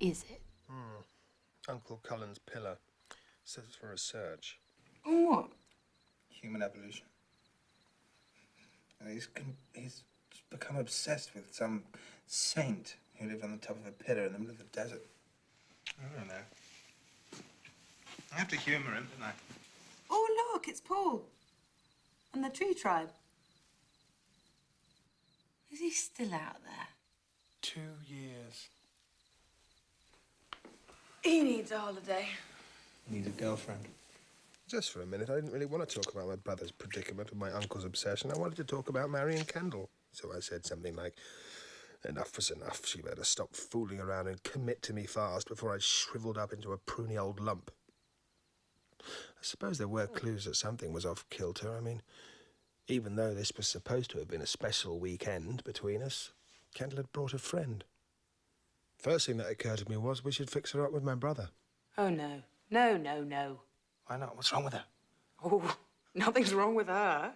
is it? Uncle Cullen's pillar. Says it's for research. On what? Human evolution. And he's become obsessed with some saint who lived on the top of a pillar in the middle of the desert. I don't know. I have to humour him, don't I? Oh, look, it's Paul. And the tree tribe. Is he still out there? 2 years. He needs a holiday. Needs a girlfriend. Just for a minute, I didn't really want to talk about my brother's predicament and my uncle's obsession. I wanted to talk about marrying Kendall. So I said something like, enough was enough. She better stop fooling around and commit to me fast before I shriveled up into a pruny old lump. I suppose there were clues that something was off kilter. I mean, even though this was supposed to have been a special weekend between us, Kendall had brought a friend. First thing that occurred to me was we should fix her up with my brother. Oh, no. No, no, no. Why not? What's wrong with her? Oh, nothing's wrong with her.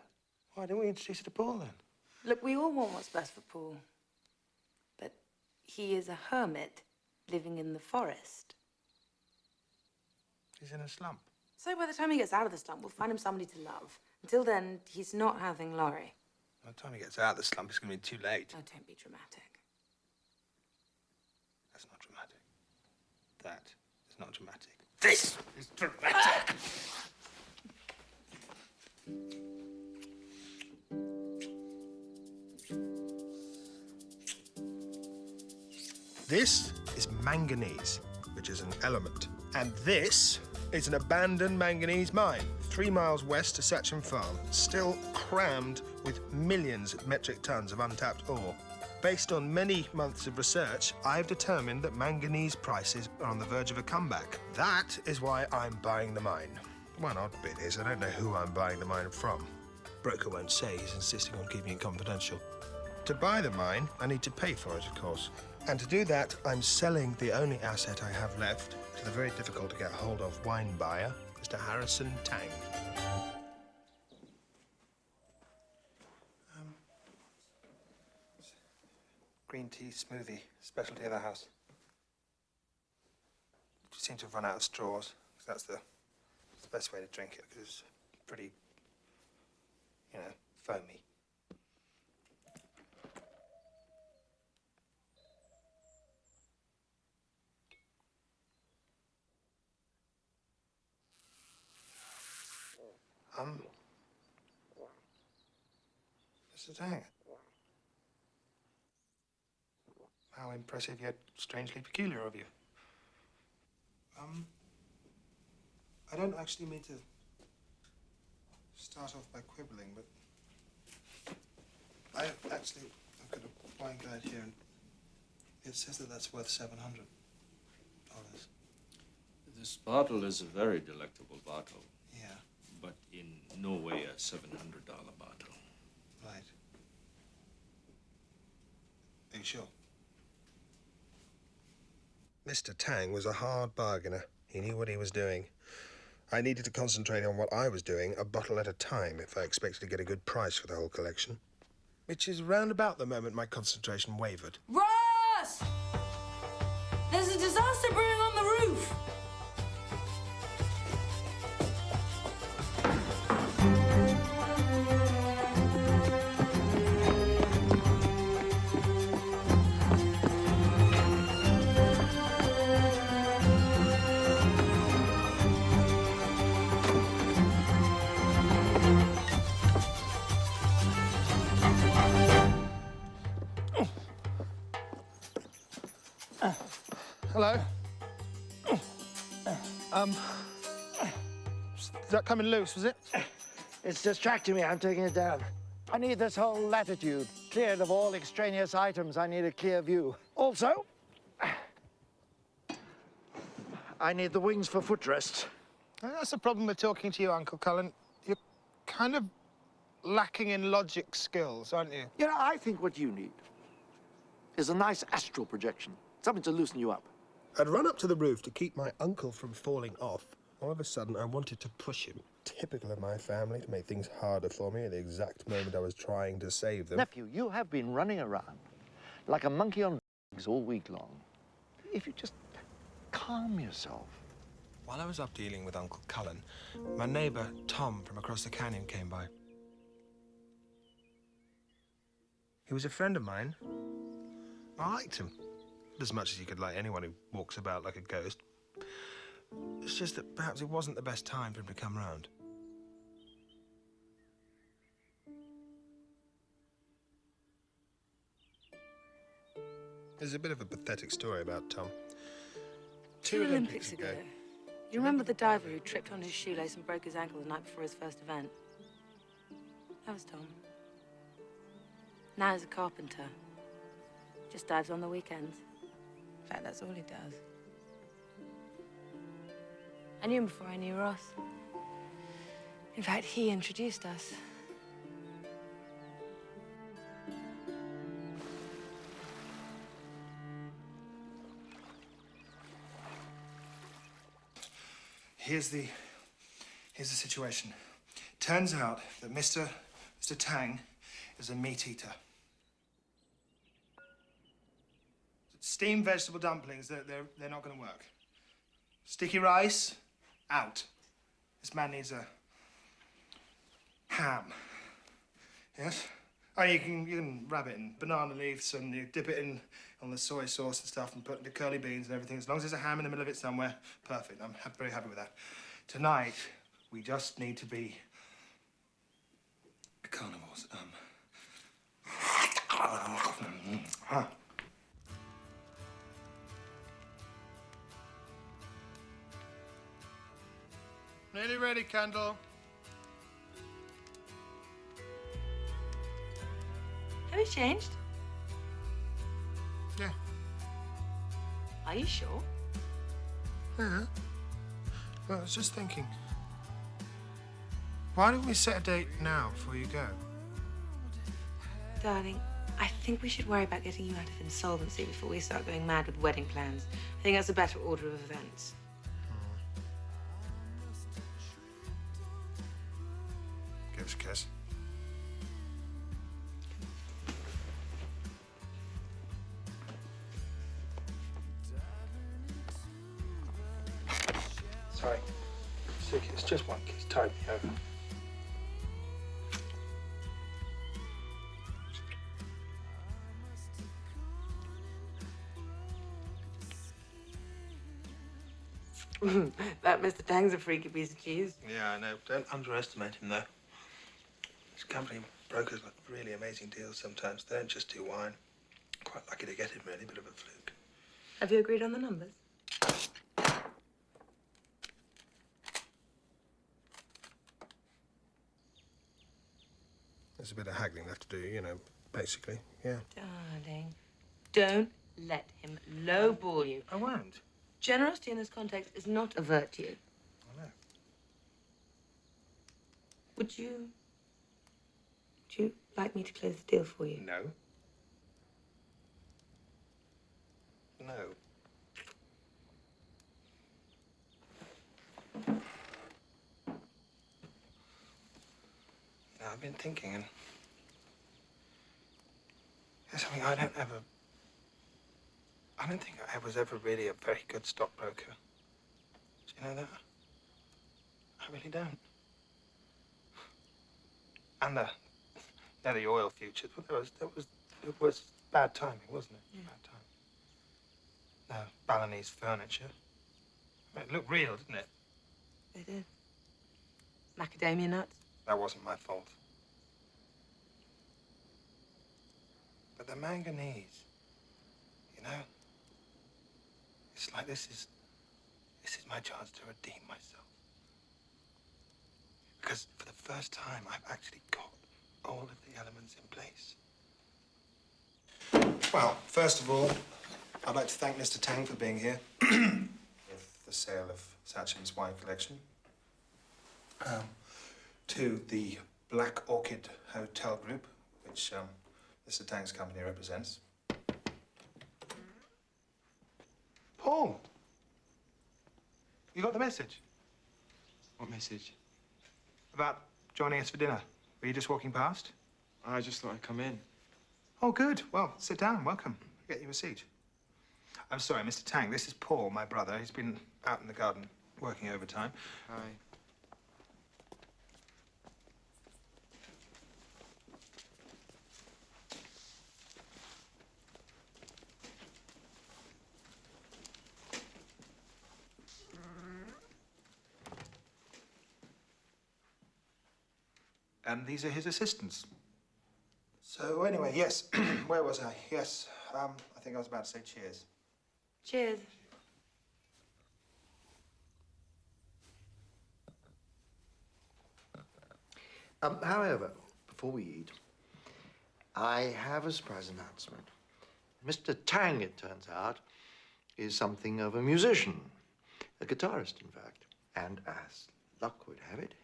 Why didn't we introduce her to Paul, then? Look, we all want what's best for Paul. But he is a hermit living in the forest. He's in a slump. So by the time he gets out of the slump, we'll find him somebody to love. Until then, he's not having Laurie. By the time he gets out of the slump, it's going to be too late. Oh, don't be dramatic. That's not dramatic. That is not dramatic. This is dramatic! This is manganese, which is an element. And this is an abandoned manganese mine, 3 miles west to SACHEM Farm, still crammed with millions of metric tons of untapped ore. Based on many months of research, I've determined that manganese prices are on the verge of a comeback. That is why I'm buying the mine. One odd bit is I don't know who I'm buying the mine from. Broker won't say, he's insisting on keeping it confidential. To buy the mine, I need to pay for it, of course. And to do that, I'm selling the only asset I have left to the very difficult to get hold of wine buyer, Mr. Harrison Tang. Green tea smoothie, specialty of the house. You seem to have run out of straws, because that's the best way to drink it, because it's pretty, you know, foamy. Mr. Tang. How impressive yet strangely peculiar of you. I don't actually mean to start off by quibbling, but I've got a wine guide here, and it says that that's worth $700. This bottle is a very delectable bottle. Yeah. But in no way a $700 bottle. Right. Are you sure? Mr. Tang was a hard bargainer. He knew what he was doing. I needed to concentrate on what I was doing, a bottle at a time, if I expected to get a good price for the whole collection. Which is round about the moment my concentration wavered. Russ! There's a disaster brewing on the roof! Hello? That coming loose, was it? It's distracting me. I'm taking it down. I need this whole latitude cleared of all extraneous items. I need a clear view. Also, I need the wings for footrests. That's the problem with talking to you, Uncle Cullen. You're kind of lacking in logic skills, aren't you? You know, I think what you need is a nice astral projection. Something to loosen you up. I'd run up to the roof to keep my uncle from falling off. All of a sudden, I wanted to push him. Typical of my family, to make things harder for me at the exact moment I was trying to save them. Nephew, you have been running around like a monkey on drugs all week long. If you just calm yourself. While I was up dealing with Uncle Cullen, my neighbour, Tom, from across the canyon came by. He was a friend of mine. I liked him. Not as much as you could like anyone who walks about like a ghost. It's just that perhaps it wasn't the best time for him to come round. There's a bit of a pathetic story about Tom. Two Olympics ago. You remember the diver who tripped on his shoelace and broke his ankle the night before his first event? That was Tom. Now he's a carpenter. Just dives on the weekends. In fact, that's all he does. I knew him before I knew Ross. In fact, he introduced us. Here's the situation. Turns out that Mr. Tang is a meat eater. Steamed vegetable dumplings, they're not going to work. Sticky rice, out. This man needs a ham. Yes? Oh, you can wrap it in banana leaves and you dip it in on the soy sauce and stuff and put the curly beans and everything. As long as there's a ham in the middle of it somewhere, perfect. I'm very happy with that. Tonight, we just need to be carnivores. Nearly ready, Candle. Have you changed? Yeah. Are you sure? Yeah. Well, I was just thinking. Why don't we set a date now before you go? Darling, I think we should worry about getting you out of insolvency before we start going mad with wedding plans. I think that's a better order of events. Give us a kiss. Sorry. Sick, it's just one kiss. Tide me over. That Mr. Tang's a freaky piece of cheese. Yeah, I know. Don't underestimate him, though. His company brokers got really amazing deals sometimes. They don't just do wine. Quite lucky to get him, really. Bit of a fluke. Have you agreed on the numbers? There's a bit of haggling left to do, you know, basically, yeah. Darling, don't let him lowball you. I won't. Generosity in this context is not a virtue. I know. Would you like me to close the deal for you? No. No. Now, I've been thinking, and there's something I don't think I was ever really a very good stockbroker. Do you know that? I really don't. And the oil futures, well, it was bad timing, wasn't it? Yeah. Bad time. No, Balinese furniture. I mean, it looked real, didn't it? They did. Macadamia nuts. That wasn't my fault. But the manganese, you know, it's like this is my chance to redeem myself. Because for the first time, I've actually got all of the elements in place. Well, first of all, I'd like to thank Mr. Tang for being here with the sale of SACHEM's wine collection. To the Black Orchid Hotel Group, which Mr. Tang's company represents. Paul! You got the message? What message? About joining us for dinner. Were you just walking past? I just thought I'd come in. Oh, good. Well, sit down. Welcome. Get you a seat. I'm sorry, Mr. Tang. This is Paul, my brother. He's been out in the garden working overtime. Hi. And these are his assistants. So anyway, yes, where was I? Yes, I think I was about to say cheers. Cheers. However, before we eat, I have a surprise announcement. Mr. Tang, it turns out, is something of a musician, a guitarist, in fact. And as luck would have it,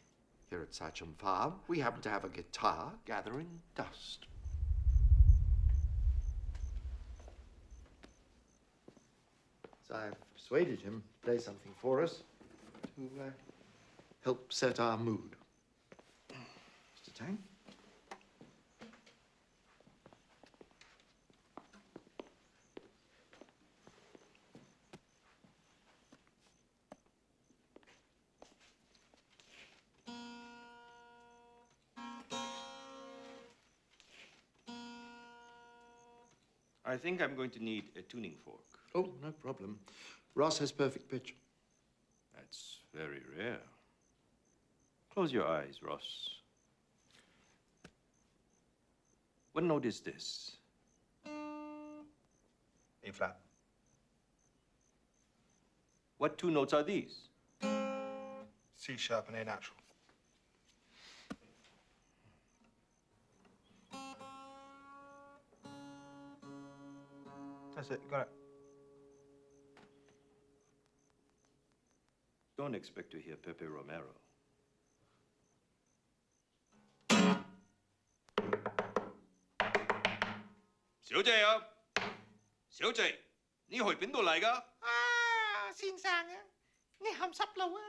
here at SACHEM Farm, we happen to have a guitar gathering dust. So I've persuaded him to play something for us to help set our mood. Mr. Tang? I think I'm going to need a tuning fork. Oh, no problem. Ross has perfect pitch. That's very rare. Close your eyes, Ross. What note is this? E flat. What two notes are these? C sharp and A natural. That's it, got it. Don't expect to hear Pepe Romero. Xiao姐啊，小姐，你去邊度嚟㗎？啊，先生啊，你鹹濕路啊！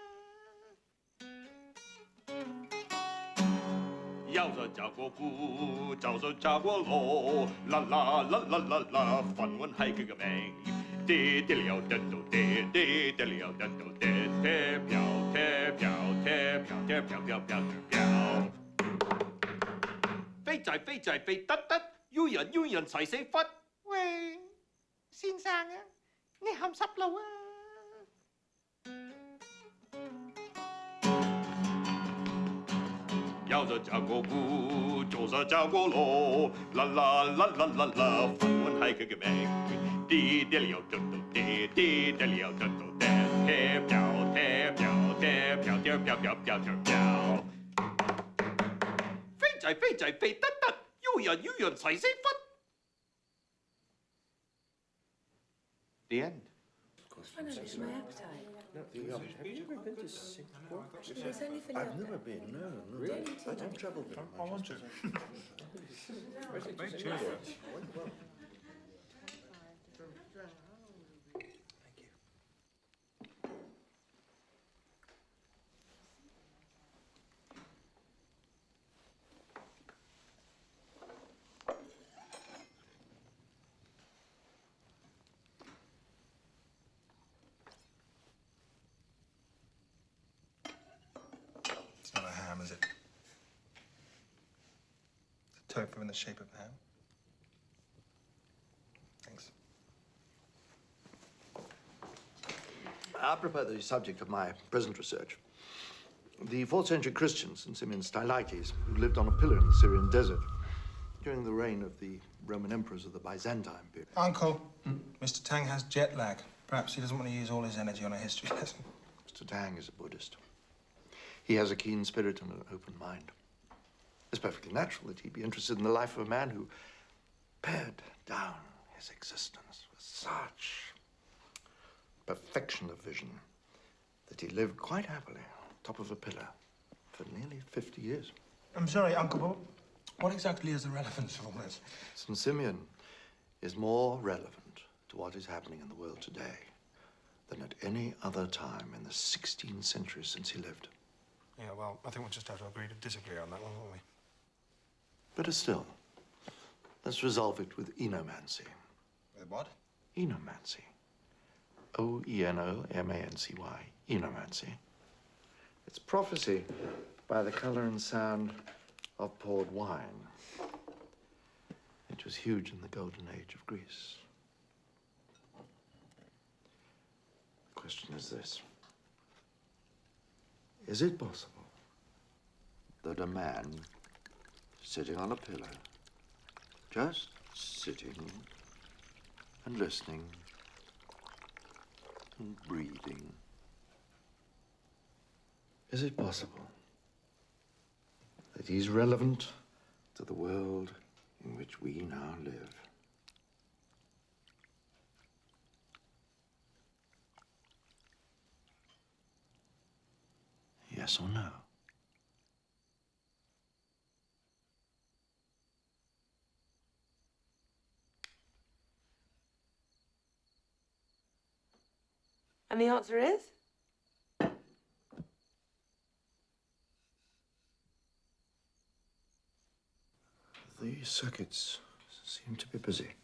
要是找過姑，就是找過羅，啦啦啦啦啦啦，粉雲係佢嘅名。跌跌了跌到跌，跌跌了跌到跌，跌飄跌飄跌飄跌飄飄飄飄。飛仔飛仔飛得得，要人齊死忽。喂，先生啊，你鹹濕路啊！要是找過姑，就是找過羅，啦啦啦啦啦啦，粉雲係佢嘅名。跌跌了跌到跌，跌跌了跌到跌，跌飄跌飄跌飄跌飄飄飄飄飄。飛仔飛仔飛得得，要人齊死忽。The end. I know, it's my appetite. Have you ever been to Singapore? It's only for I've never been, no. Really? I don't travel very much. I want to. Very cheery. Thank you. It's not a ham, is it? It's a tofu in the shape of a ham. Thanks. Apropos the subject of my present research, the 4th century Christians and Simeon Stylites, who lived on a pillar in the Syrian desert during the reign of the Roman emperors of the Byzantine period. Uncle, Mr. Tang has jet lag. Perhaps he doesn't want to use all his energy on a history lesson. Mr. Tang is a Buddhist. He has a keen spirit and an open mind. It's perfectly natural that he be interested in the life of a man who pared down his existence with such perfection of vision that he lived quite happily on top of a pillar for nearly 50 years. I'm sorry, Uncle, but what exactly is the relevance of all this? St. Simeon is more relevant to what is happening in the world today than at any other time in the 16 centuries since he lived. Yeah, well, I think we'll just have to agree to disagree on that one, won't we? Better still, let's resolve it with enomancy. With what? Enomancy. Oenomancy, enomancy. It's prophecy by the color and sound of poured wine. It was huge in the golden age of Greece. The question is this. Is it possible that a man sitting on a pillow, just sitting and listening and breathing, is it possible that he's relevant to the world in which we now live? Yes or no? And the answer is? The circuits seem to be busy.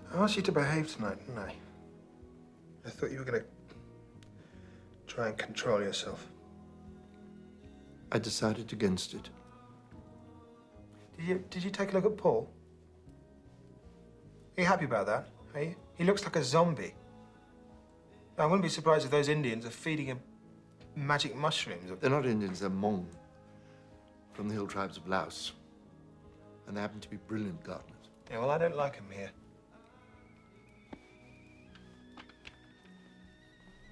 I asked you to behave tonight, didn't I? I thought you were going to try and control yourself. I decided against it. Did you take a look at Paul? Are you happy about that? Are you? He looks like a zombie. I wouldn't be surprised if those Indians are feeding him magic mushrooms. They're not Indians, they're Hmong, from the hill tribes of Laos. And they happen to be brilliant gardeners. Yeah, well, I don't like him here.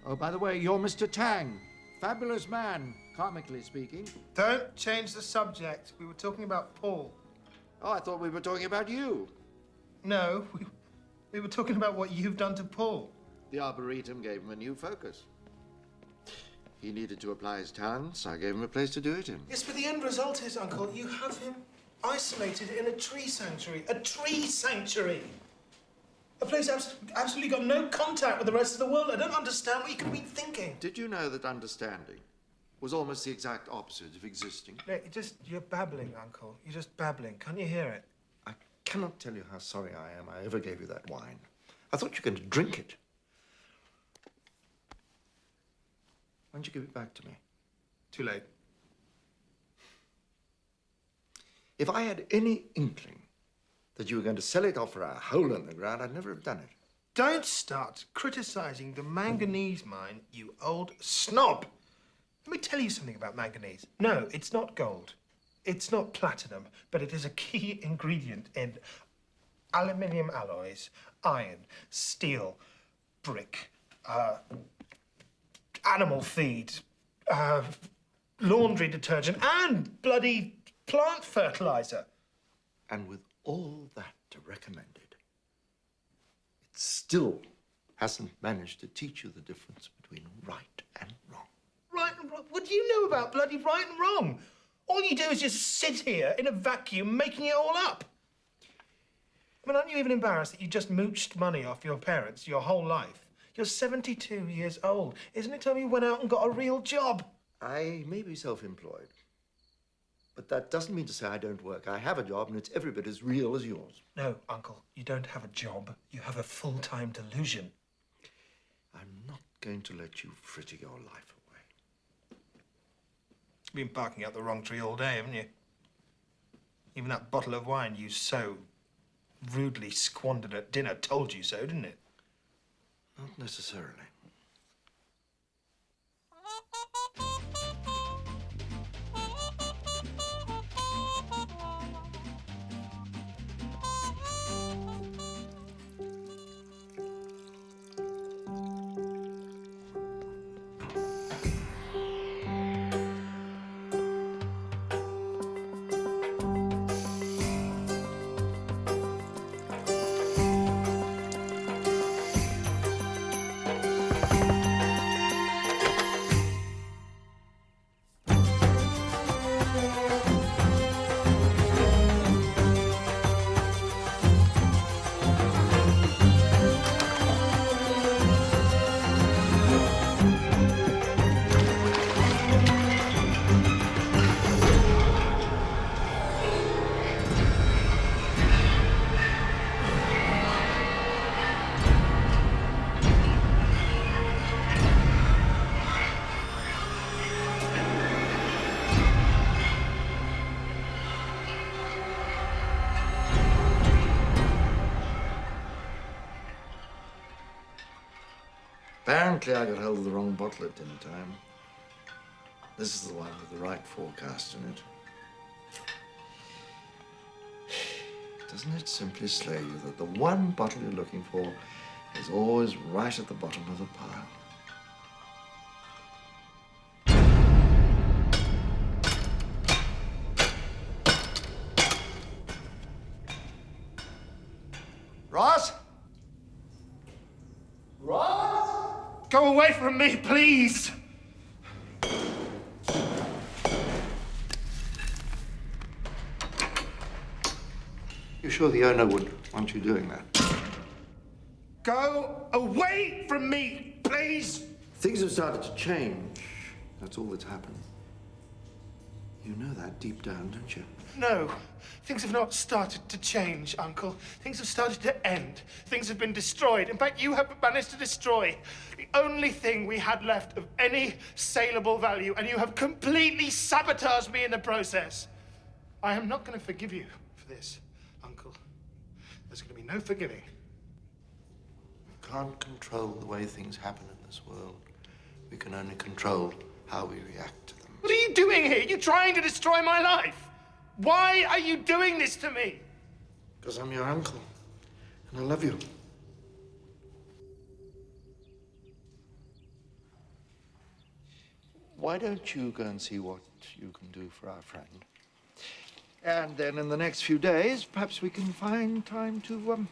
Oh, by the way, you're Mr. Tang. Fabulous man, comically speaking. Don't change the subject. We were talking about Paul. Oh, I thought we were talking about you. No, we were talking about what you've done to Paul. The Arboretum gave him a new focus. He needed to apply his talents. I gave him a place to do it in. Yes, but the end result is, Uncle, you have him isolated in a tree sanctuary. A tree sanctuary! A place absolutely got no contact with the rest of the world. I don't understand what you could have been thinking. Did you know that understanding was almost the exact opposite of existing? No, you're babbling, Uncle. You're just babbling. Can't you hear it? I cannot tell you how sorry I am I ever gave you that wine. I thought you were going to drink it. Why don't you give it back to me? Too late. If I had any inkling that you were going to sell it off for a hole in the ground, I'd never have done it. Don't start criticizing the manganese mine, you old snob. Let me tell you something about manganese. No, it's not gold. It's not platinum, but it is a key ingredient in aluminium alloys, iron, steel, brick, animal feed, laundry detergent, and bloody plant fertilizer. And with all that to recommend it, it still hasn't managed to teach you the difference between right and wrong. Right and wrong? What do you know about bloody right and wrong? All you do is just sit here in a vacuum making it all up. I mean, aren't you even embarrassed that you just mooched money off your parents your whole life? You're 72 years old. Isn't it time you went out and got a real job? I may be self-employed, but that doesn't mean to say I don't work. I have a job, and it's every bit as real as yours. No, Uncle, you don't have a job. You have a full-time delusion. I'm not going to let you fritter your life away. You've been barking up the wrong tree all day, haven't you? Even that bottle of wine you so rudely squandered at dinner told you so, didn't it? Not necessarily. Apparently, I got hold of the wrong bottle at dinner time. This is the one with the right forecast in it. Doesn't it simply slay you that the one bottle you're looking for is always right at the bottom of the pile? Ross? Ross? Go away from me, please! You sure the owner would want you doing that? Go away from me, please! Things have started to change. That's all that's happened. You know that deep down, don't you? No, things have not started to change, Uncle. Things have started to end. Things have been destroyed. In fact, you have managed to destroy the only thing we had left of any saleable value, and you have completely sabotaged me in the process. I am not going to forgive you for this, Uncle. There's going to be no forgiving. We can't control the way things happen in this world. We can only control how we react to them. What are you doing here? You're trying to destroy my life. Why are you doing this to me? Because I'm your uncle, and I love you. Why don't you go and see what you can do for our friend? And then in the next few days, perhaps we can find time to,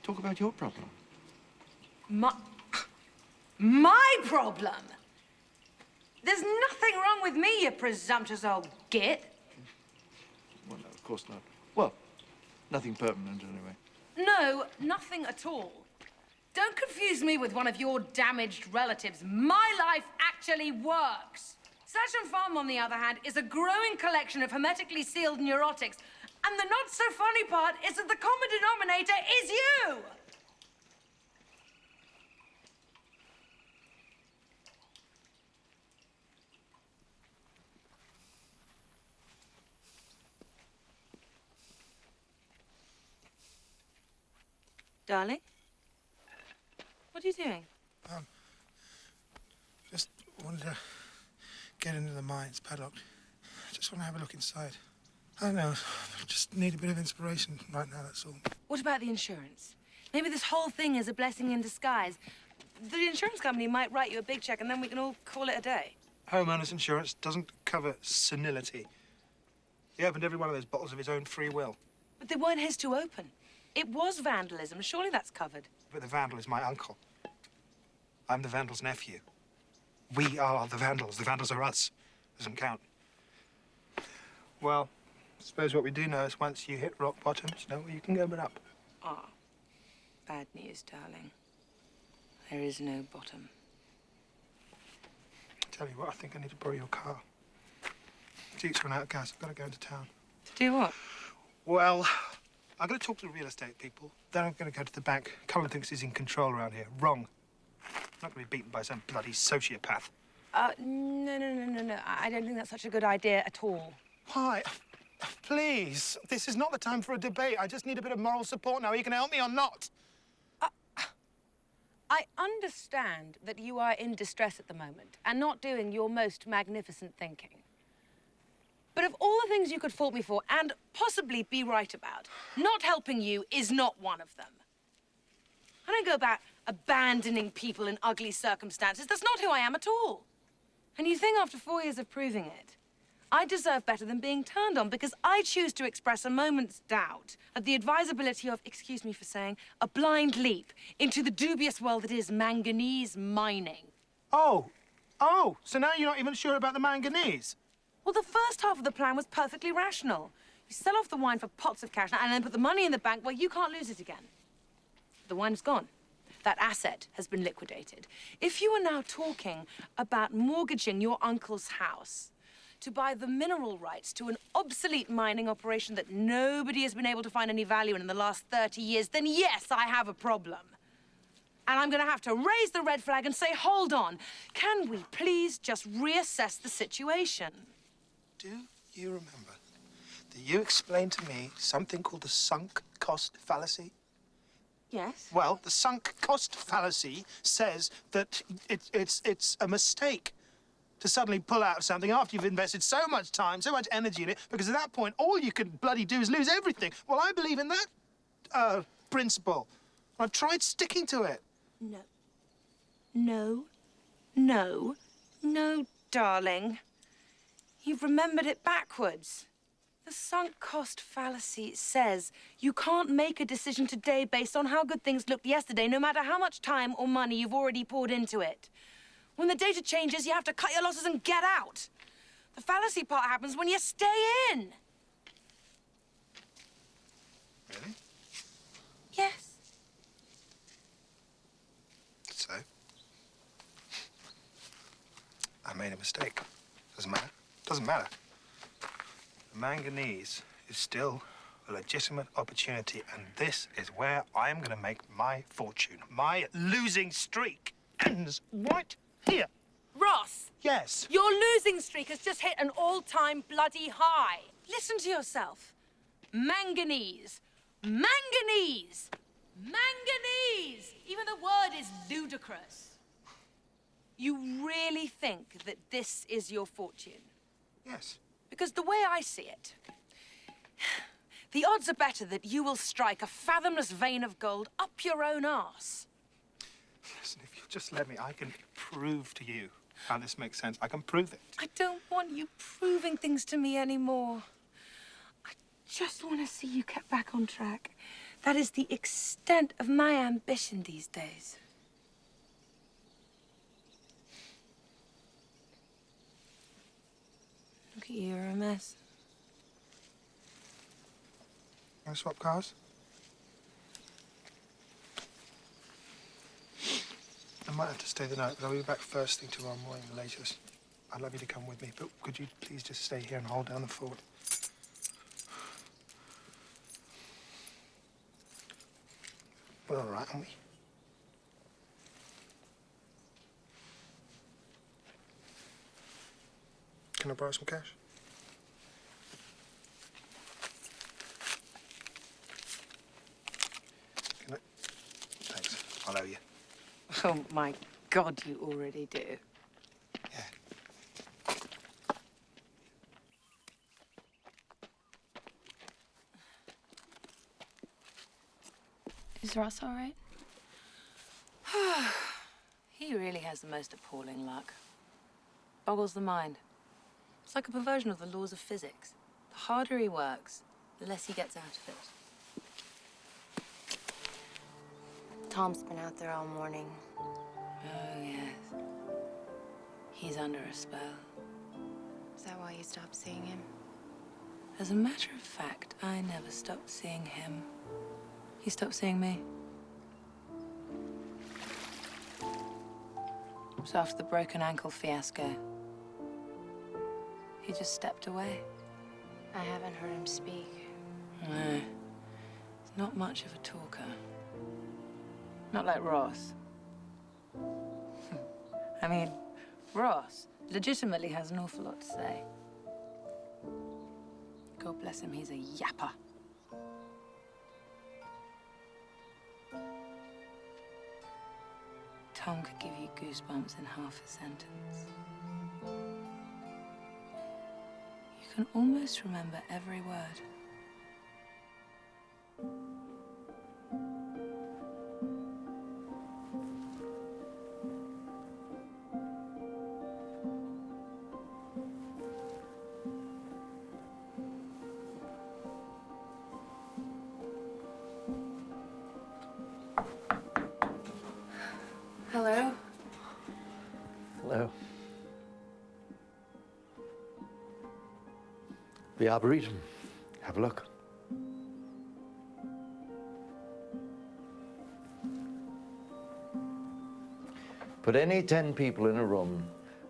talk about your problem. My problem? There's nothing wrong with me, you presumptuous old git. Well, no, of course not. Well, nothing permanent, anyway. No, nothing at all. Don't confuse me with one of your damaged relatives. My life actually works. SACHEM Farm, on the other hand, is a growing collection of hermetically sealed neurotics. And the not-so-funny part is that the common denominator is you! Darling? What are you doing? Just wanted to get into the mine. It's padlocked. Just want to have a look inside. I don't know. I just need a bit of inspiration right now, that's all. What about the insurance? Maybe this whole thing is a blessing in disguise. The insurance company might write you a big check and then we can all call it a day. Homeowner's insurance doesn't cover senility. He opened every one of those bottles of his own free will. But they weren't his to open. It was vandalism. Surely that's covered. But the vandal is my uncle. I'm the vandal's nephew. We are the vandals. The vandals are us. Doesn't count. Well, I suppose what we do know is once you hit rock bottom, you know where you can go but up. Ah, bad news, darling. There is no bottom. Tell you what, I think I need to borrow your car. Jeep's run out of gas. I've got to go into town. To do what? Well, I'm going to talk to the real estate people. Then I'm going to go to the bank. Cullen thinks he's in control around here. Wrong. I'm not going to be beaten by some bloody sociopath. No. I don't think that's such a good idea at all. Why? Please. This is not the time for a debate. I just need a bit of moral support now. Are you going to help me or not? I understand that you are in distress at the moment and not doing your most magnificent thinking. But of all the things you could fault me for and possibly be right about, not helping you is not one of them. I don't go about abandoning people in ugly circumstances. That's not who I am at all. And you think after 4 years of proving it, I deserve better than being turned on because I choose to express a moment's doubt at the advisability of, excuse me for saying, a blind leap into the dubious world that is manganese mining. Oh, so now you're not even sure about the manganese? Well, the first half of the plan was perfectly rational. You sell off the wine for pots of cash and then put the money in the bank where you can't lose it again. The wine's gone. That asset has been liquidated. If you are now talking about mortgaging your uncle's house to buy the mineral rights to an obsolete mining operation that nobody has been able to find any value in the last 30 years, then yes, I have a problem. And I'm going to have to raise the red flag and say, hold on, can we please just reassess the situation? Do you remember that you explained to me something called the sunk cost fallacy? Yes? Well, the sunk cost fallacy says that it's a mistake to suddenly pull out something after you've invested so much time, so much energy in it, because at that point, all you can bloody do is lose everything. Well, I believe in that principle. I've tried sticking to it. No. No. No. No, darling. You've remembered it backwards. The sunk cost fallacy says you can't make a decision today based on how good things looked yesterday, no matter how much time or money you've already poured into it. When the data changes, you have to cut your losses and get out. The fallacy part happens when you stay in. Really? Yes. So? I made a mistake. Doesn't matter. Doesn't matter. The manganese is still a legitimate opportunity, and this is where I am going to make my fortune. My losing streak ends right here. Ross! Yes. Your losing streak has just hit an all-time bloody high. Listen to yourself. Manganese. Manganese! Manganese! Even the word is ludicrous. You really think that this is your fortune? Yes. Because the way I see it, the odds are better that you will strike a fathomless vein of gold up your own arse. Listen, if you just let me, I can prove to you how this makes sense. I can prove it. I don't want you proving things to me anymore. I just want to see you get back on track. That is the extent of my ambition these days. Look at you, you're a mess. Want to swap cars? I might have to stay the night, but I'll be back first thing tomorrow morning, the latest. I'd love you to come with me, but could you please just stay here and hold down the fort? We're all right, aren't we? Can I borrow some cash? Can I? Thanks. I'll owe you. Oh, my God, you already do. Yeah. Is Ross all right? He really has the most appalling luck. Boggles the mind. It's like a perversion of the laws of physics. The harder he works, the less he gets out of it. Tom's been out there all morning. Oh, yes. He's under a spell. Is that why you stopped seeing him? As a matter of fact, I never stopped seeing him. He stopped seeing me. So after the broken ankle fiasco, he just stepped away. I haven't heard him speak. No, he's not much of a talker. Not like Ross. I mean, Ross legitimately has an awful lot to say. God bless him, he's a yapper. Tom could give you goosebumps in half a sentence. You can almost remember every word. Hello? Hello. The Arboretum. Have a look. Put any 10 people in a room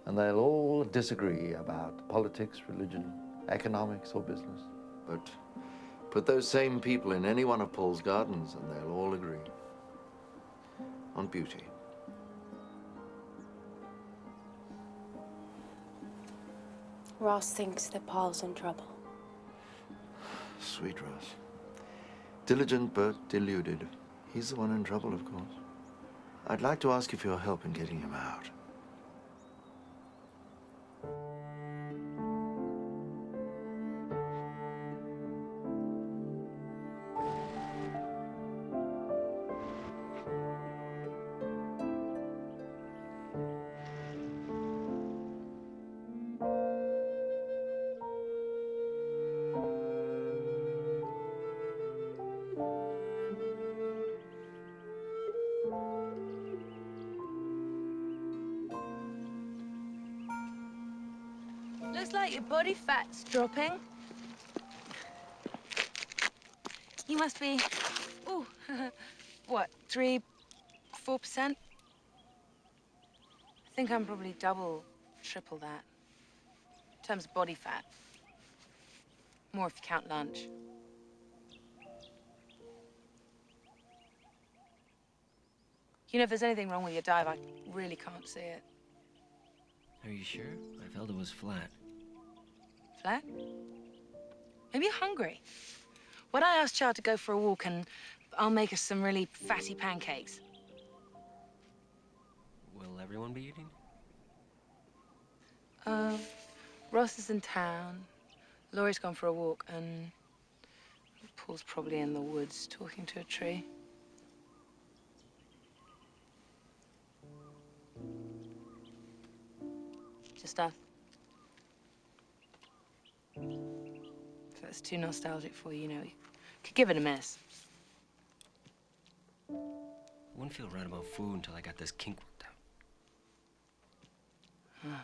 and they'll all disagree about politics, religion, economics, or business. But put those same people in any one of Paul's gardens and they'll all agree on beauty. Ross thinks that Paul's in trouble. Sweet Ross. Diligent but deluded. He's the one in trouble, of course. I'd like to ask you for your help in getting him out. Looks like your body fat's dropping. You must be, ooh, what, 3, 4%? I think I'm probably double, triple that. In terms of body fat. More if you count lunch. You know, if there's anything wrong with your dive, I really can't see it. Are you sure? I felt it was flat. Flat? Maybe you're hungry. Why don't I ask Chad to go for a walk and I'll make us some really fatty pancakes? Will everyone be eating? Ross is in town. Laurie's gone for a walk and Paul's probably in the woods talking to a tree. Just us. If that's too nostalgic for you, you know, you could give it a miss. I wouldn't feel right about food until I got this kink worked out. Huh.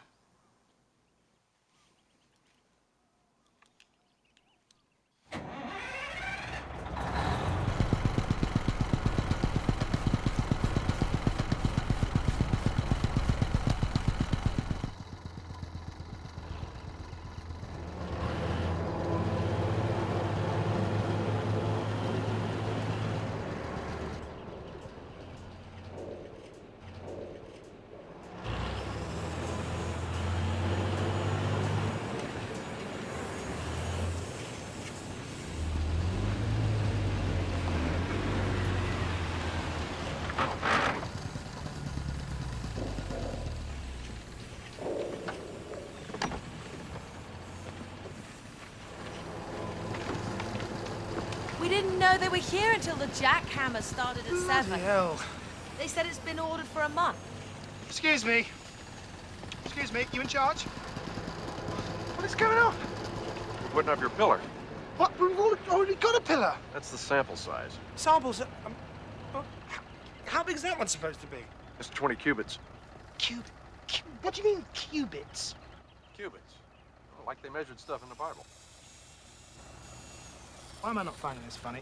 We didn't know they were here until the jackhammer started at 7. Bloody hell. They said it's been ordered for a month. Excuse me. Excuse me, you in charge? What is going on? We're putting up your pillar. What? We've already got a pillar. That's the sample size. Samples. How big is that one supposed to be? It's 20 cubits. What do you mean, cubits? Cubits? Well, like they measured stuff in the Bible. Why am I not finding this funny?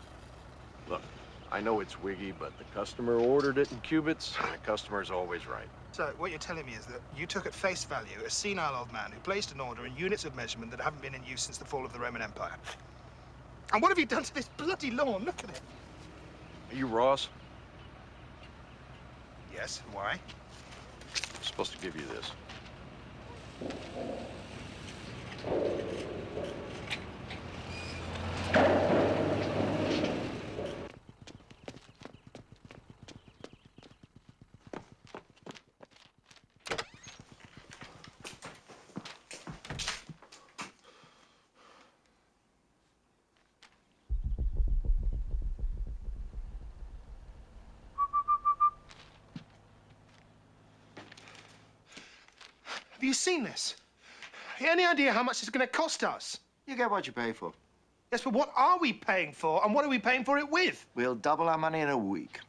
Look, I know it's wiggy, but the customer ordered it in cubits, and the customer's always right. So, what you're telling me is that you took at face value a senile old man who placed an order in units of measurement that haven't been in use since the fall of the Roman Empire. And what have you done to this bloody lawn? Look at it. Are you Ross? Yes, and why? I'm supposed to give you this. Have you seen this? Any idea how much it's going to cost us? You get what you pay for. Yes, but what are we paying for, and what are we paying for it with? We'll double our money in a week.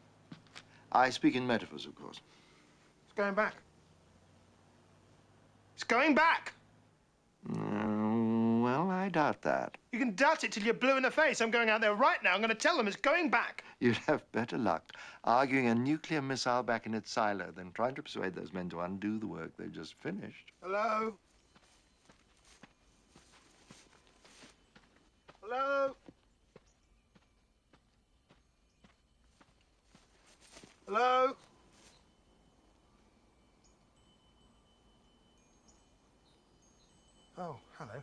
I speak in metaphors, of course. It's going back. It's going back. Well, I doubt that. You can doubt it till you're blue in the face. I'm going out there right now. I'm going to tell them it's going back. You'd have better luck arguing a nuclear missile back in its silo than trying to persuade those men to undo the work they've just finished. Hello? Hello? Hello? Oh, hello.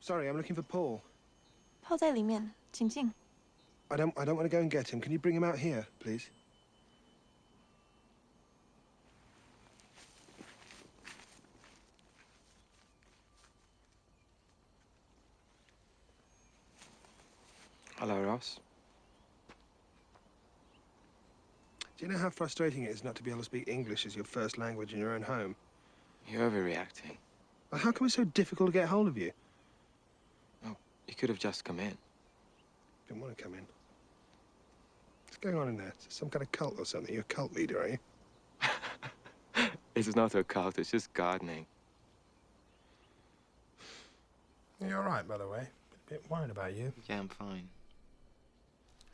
Sorry, I'm looking for Paul. 泡在里面，请进。I don't want to go and get him. Can you bring him out here, please? Hello, Ross. Do you know how frustrating it is not to be able to speak English as your first language in your own home? You're overreacting. Well, how come it's so difficult to get hold of you? Oh, you could have just come in. Didn't want to come in. What's going on in there? Is it some kind of cult or something? You're a cult leader, are you? It's not a cult, it's just gardening. You're all right, by the way. A bit worried about you. Yeah, I'm fine.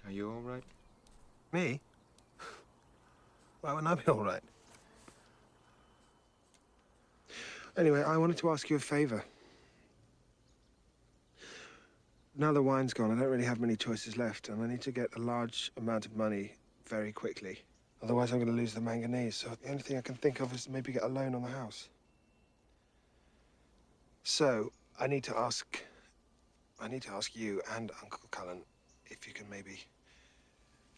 Are you all right? Me? Why wouldn't I be all right? Anyway, I wanted to ask you a favor. Now the wine's gone, I don't really have many choices left, and I need to get a large amount of money very quickly. Otherwise, I'm going to lose the manganese, so the only thing I can think of is maybe get a loan on the house. So, I need to ask you and Uncle Cullen if you can maybe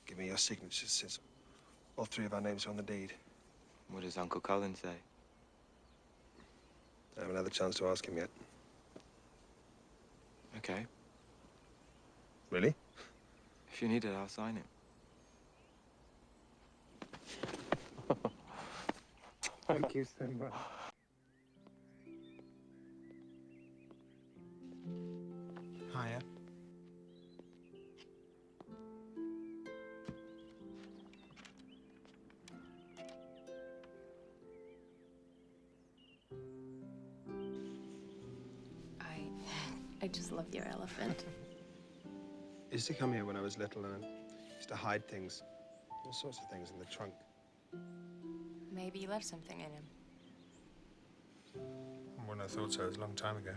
give me your signatures, since all three of our names are on the deed. What does Uncle Cullen say? I haven't had the chance to ask him yet. Okay. Really? If you need it, I'll sign it. Thank you so much. Hiya. I just loved your elephant. I used to come here when I was little and used to hide things, all sorts of things in the trunk. Maybe you left something in him. I wouldn't have thought so. It was a long time ago.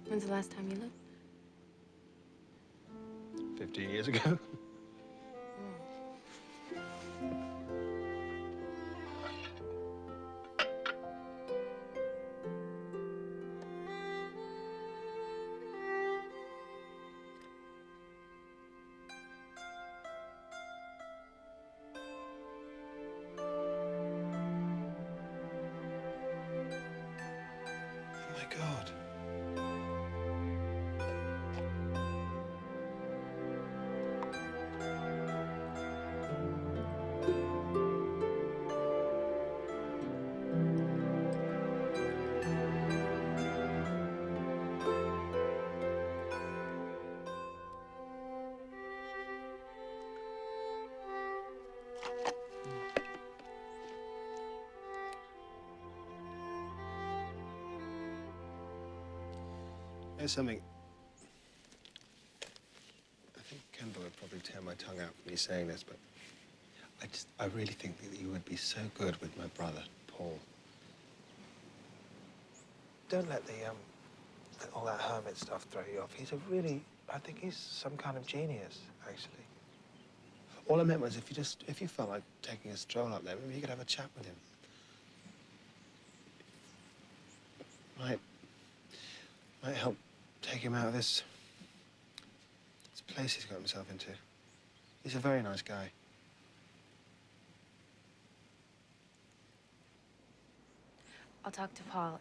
When's the last time you looked? 15 years ago. God. Here's something. I think Kendall would probably tear my tongue out for me saying this, but I really think that you would be so good with my brother, Paul. Don't let all that hermit stuff throw you off. I think he's some kind of genius, actually. All I meant was if you felt like taking a stroll up there, maybe you could have a chat with him. Might help take him out of this place he's got himself into. He's a very nice guy. I'll talk to Paul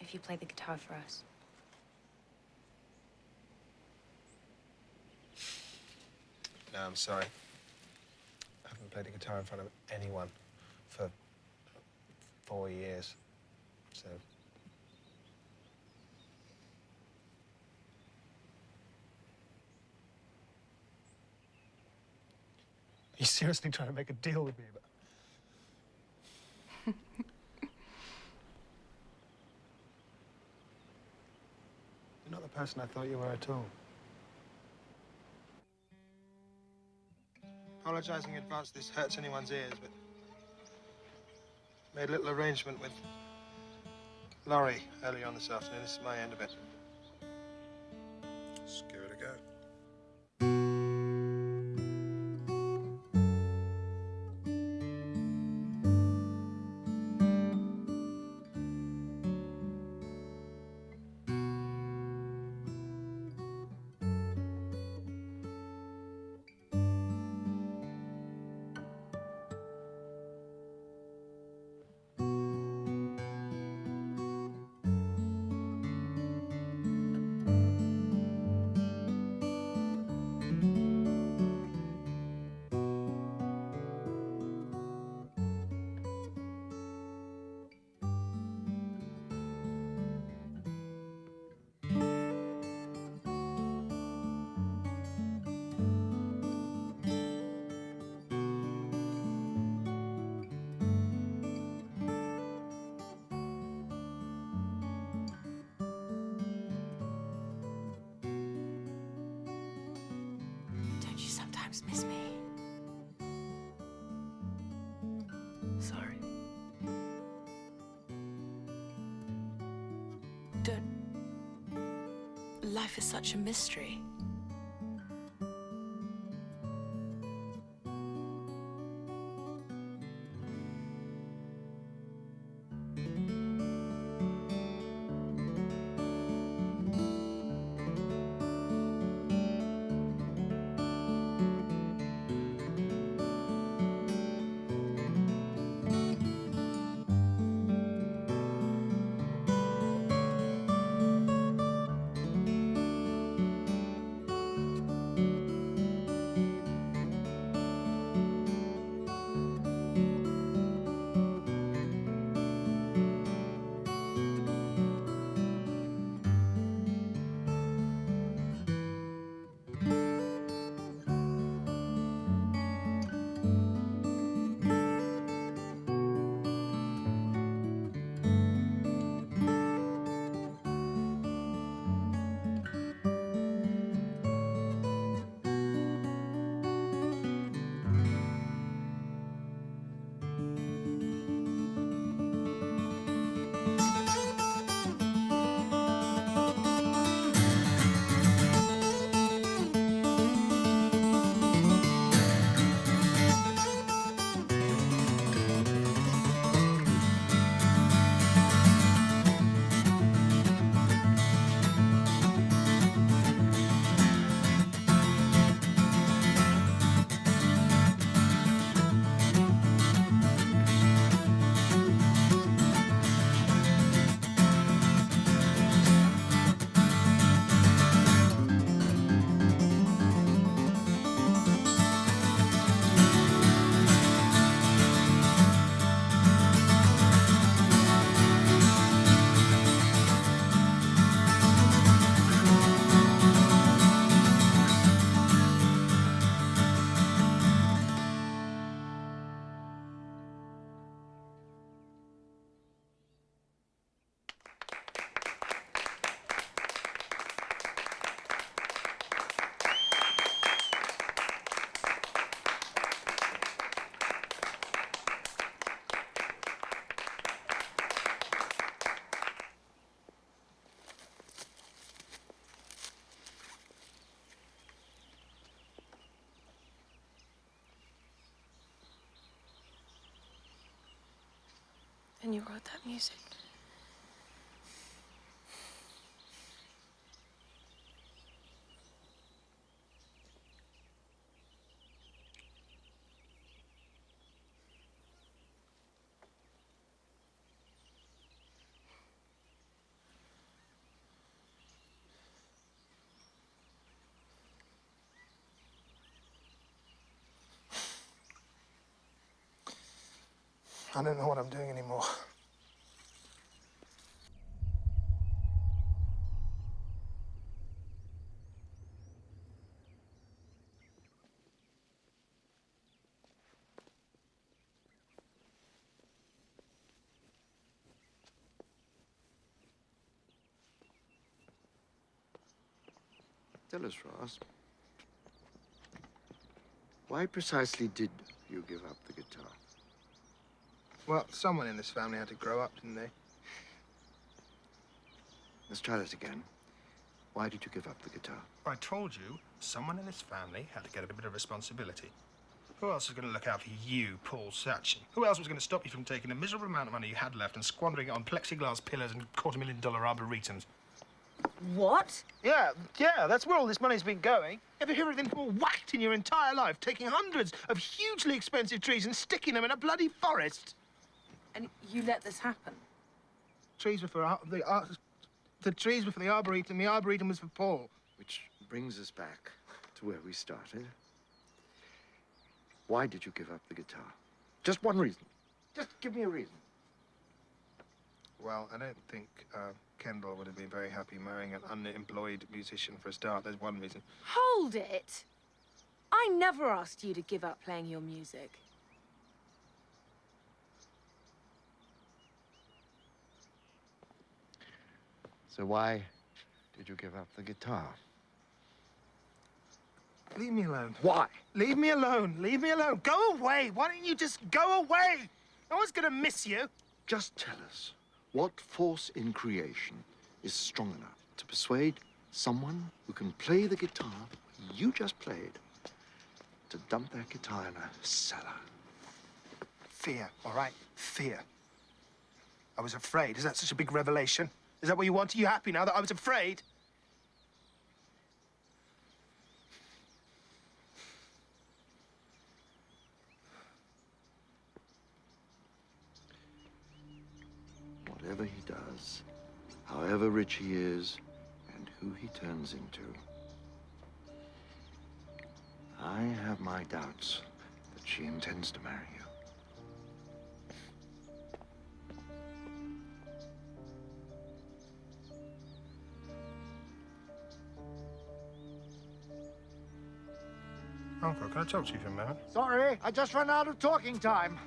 if you play the guitar for us. No, I'm sorry. I haven't played the guitar in front of anyone for 4 years, so... He's seriously trying to make a deal with me, but... You're not the person I thought you were at all. Apologise in advance if this hurts anyone's ears, but... Made a little arrangement with Laurie earlier on this afternoon. This is my end of it. Let's give it a go. sometimes miss me. Sorry. Don't. Life is such a mystery. And you wrote that music. I don't know what I'm doing anymore. Tell us, Ross. Why precisely did you give up the guitar? Well, someone in this family had to grow up, didn't they? Let's try that again. Why did you give up the guitar? I told you, someone in this family had to get a bit of responsibility. Who else was going to look out for you, Paul Satchem? Who else was going to stop you from taking the miserable amount of money you had left and squandering it on plexiglass pillars and $250,000 arboretums? What? Yeah, that's where all this money's been going. Ever hear anything more whacked in your entire life? Taking hundreds of hugely expensive trees and sticking them in a bloody forest? And you let this happen? Trees were for the trees were for the arboretum. The arboretum was for Paul. Which brings us back to where we started. Why did you give up the guitar? Just one reason. Just give me a reason. Well, I don't think Kendall would have been very happy marrying an unemployed musician for a start. There's one reason. Hold it! I never asked you to give up playing your music. So why did you give up the guitar? Leave me alone. Why? Leave me alone. Leave me alone. Go away. Why don't you just go away? No one's gonna miss you. Just tell us, what force in creation is strong enough to persuade someone who can play the guitar you just played to dump their guitar in a cellar? Fear, all right? Fear. I was afraid. Is that such a big revelation? Is that what you want? Are you happy now that I was afraid? Whatever he does, however rich he is, and who he turns into, I have my doubts that she intends to marry you. Uncle, can I talk to you for a moment? Sorry, I just ran out of talking time.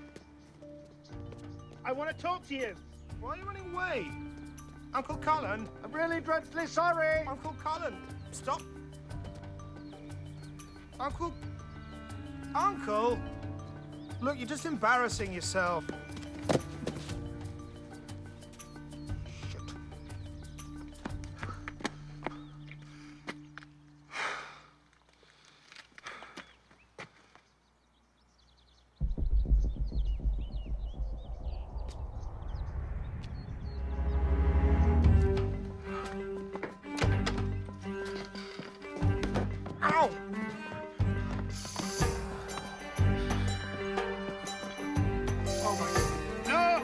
I want to talk to you. Why are you running away? Uncle Cullen? I'm really dreadfully sorry. Uncle Cullen, stop. Uncle... Uncle? Look, you're just embarrassing yourself. Shit. Ow! Oh my... No!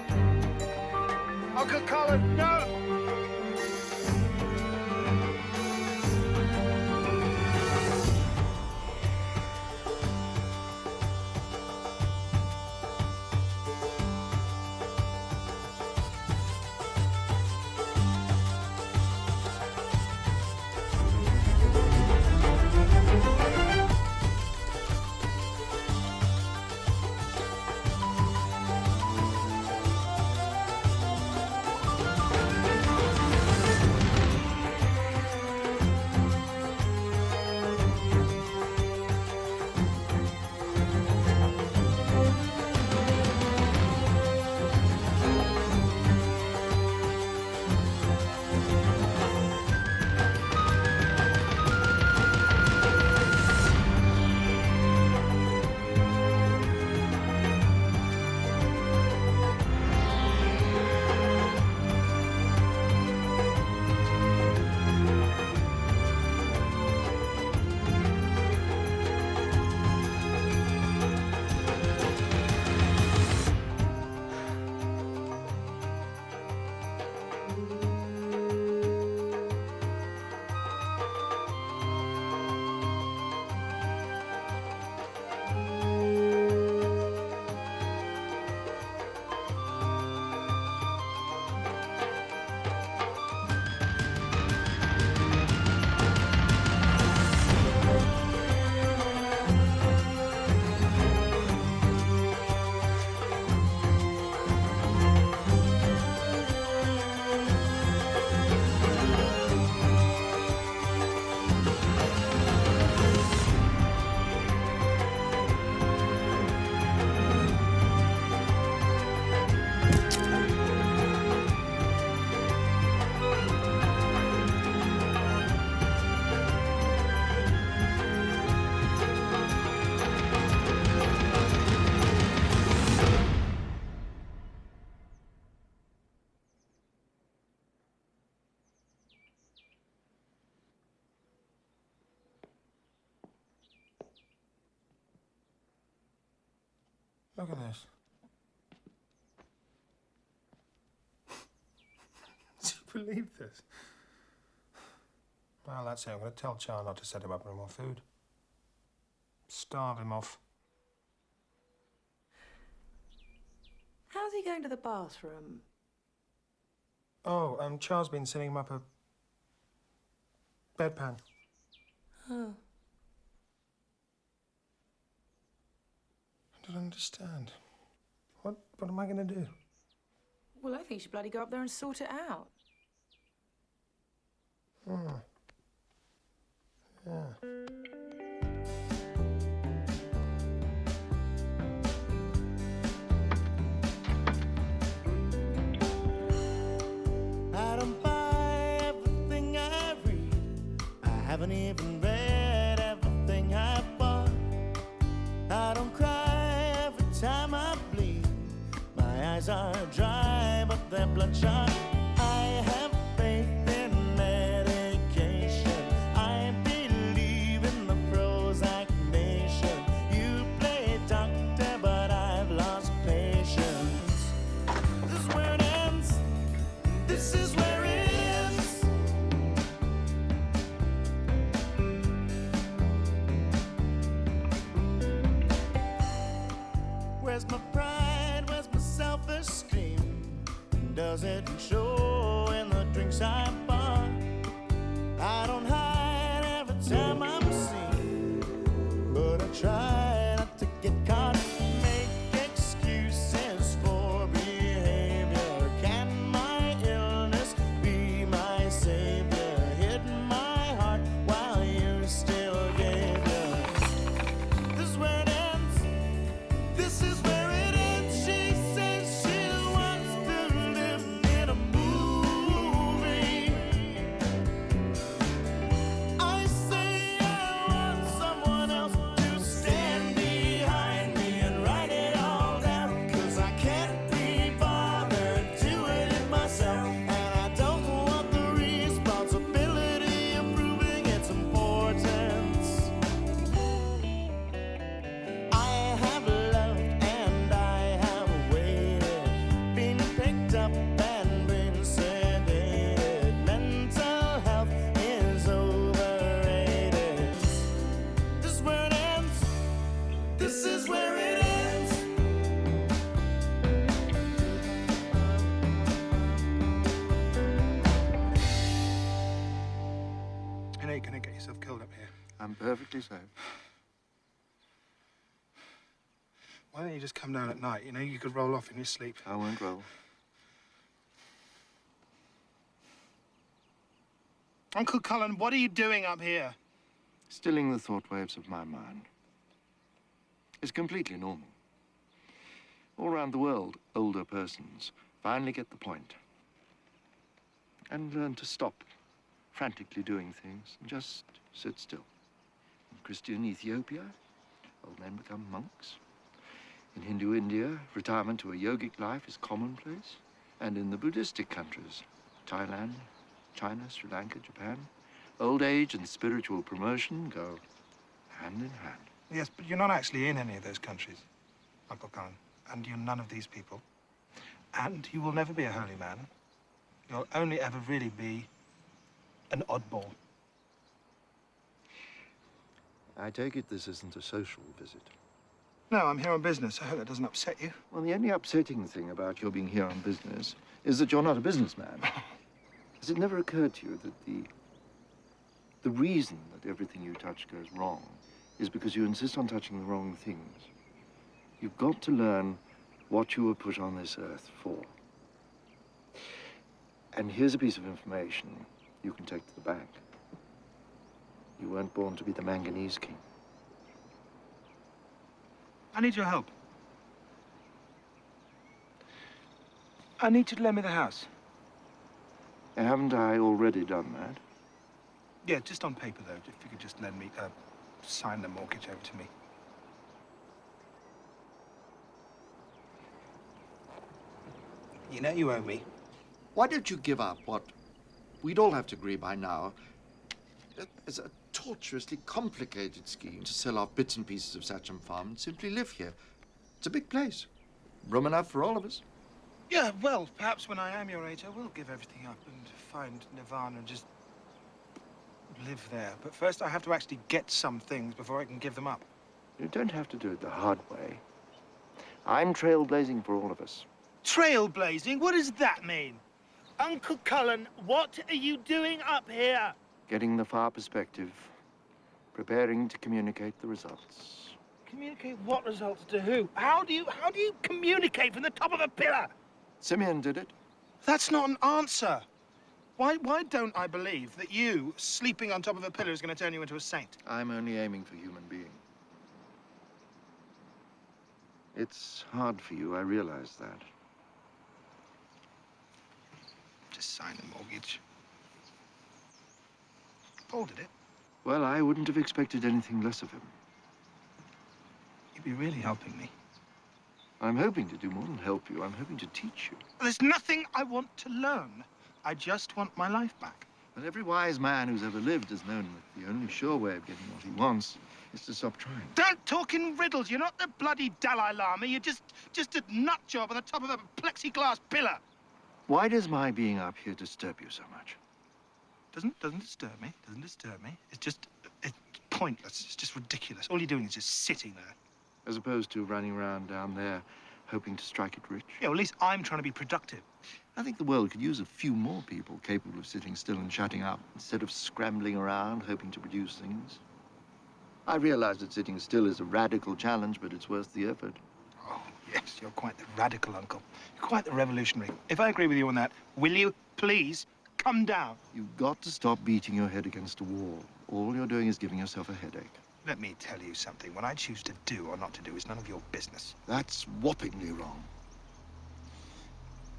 Uncle Cullen, no! Look at this. Do you believe this? Well, that's it. I'm going to tell Char not to set him up any more food. Starve him off. How's he going to the bathroom? Oh, Char's been setting him up a bedpan. Oh. I don't understand. What am I going to do? Well, I think you should bloody go up there and sort it out. Hmm. Yeah. are dry, but they're bloodshot. I have faith in medication. I believe in the Prozac nation. You play doctor, but I've lost patience. This is where it ends. This is where it ends. Where's my pride? Where's my self-esteem? Does it show in the drinks I bought? I don't hide every time I'm seen, but I try not to get caught. Make excuses for behavior. Can my illness be my savior? Hit my heart while you still gave yours. This is where it ends. This is where it ends. She says she wants to live in a movie. I say I want someone else to stand behind me and write it all down. 'Cause I can't be bothered doing it myself. And I don't want the responsibility of proving its importance. I have loved and I have waited, been picked up and been sedated. Mental health is overrated. This is where it ends. This is where it ends. You know, you're going to get yourself killed up here. I'm perfectly safe. Why don't you just come down at night? You know, you could roll off in your sleep. I won't roll. Uncle Cullen, what are you doing up here? Stilling the thought waves of my mind. It's completely normal. All around the world, older persons finally get the point and learn to stop frantically doing things and just sit still. In Christian Ethiopia, old men become monks. In Hindu India, retirement to a yogic life is commonplace. And in the Buddhistic countries, Thailand, China, Sri Lanka, Japan, old age and spiritual promotion go hand in hand. Yes, but you're not actually in any of those countries, Uncle Cullen. And you're none of these people. And you will never be a holy man. You'll only ever really be an oddball. I take it this isn't a social visit. No, I'm here on business. I hope that doesn't upset you. Well, the only upsetting thing about your being here on business is that you're not a businessman. Has it never occurred to you that the reason that everything you touch goes wrong is because you insist on touching the wrong things? You've got to learn what you were put on this earth for. And here's a piece of information you can take to the bank. You weren't born to be the manganese king. I need your help. I need you to lend me the house. Haven't I already done that? Yeah, just on paper, though. If you could just lend me, sign the mortgage over to me. You know you owe me. Why don't you give up what we'd all have to agree by now is a tortuously complicated scheme to sell off bits and pieces of SACHEM farm and simply live here? It's a big place. Room enough for all of us. Yeah, well, perhaps when I am your age, I will give everything up and find Nirvana and just live there. But first, I have to actually get some things before I can give them up. You don't have to do it the hard way. I'm trailblazing for all of us. Trailblazing? What does that mean? Uncle Cullen, what are you doing up here? Getting the far perspective, preparing to communicate the results. Communicate what results to who? How do you communicate from the top of a pillar? Simeon did it. That's not an answer. Why don't I believe that you, sleeping on top of a pillar, is going to turn you into a saint? I'm only aiming for human being. It's hard for you, I realize that. Just sign the mortgage. Paul did it. Well, I wouldn't have expected anything less of him. You'd be really helping me. I'm hoping to do more than help you. I'm hoping to teach you. There's nothing I want to learn. I just want my life back. But every wise man who's ever lived has known that the only sure way of getting what he wants is to stop trying. Don't talk in riddles. You're not the bloody Dalai Lama. You're just a nut job on the top of a plexiglass pillar. Why does my being up here disturb you so much? Doesn't disturb me. Doesn't disturb me. It's pointless. It's just ridiculous. All you're doing is just sitting there. As opposed to running around down there hoping to strike it rich. Yeah, well, at least I'm trying to be productive. I think the world could use a few more people capable of sitting still and shutting up instead of scrambling around hoping to produce things. I realize that sitting still is a radical challenge, but it's worth the effort. Oh, yes, you're quite the radical uncle. You're quite the revolutionary. If I agree with you on that, will you please come down? You've got to stop beating your head against a wall. All you're doing is giving yourself a headache. Let me tell you something. What I choose to do or not to do is none of your business. That's whoppingly wrong.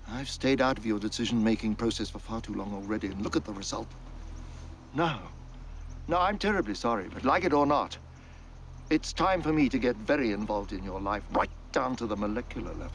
I've stayed out of your decision-making process for far too long already, and look at the result. No, I'm terribly sorry, but like it or not, it's time for me to get very involved in your life, right down to the molecular level.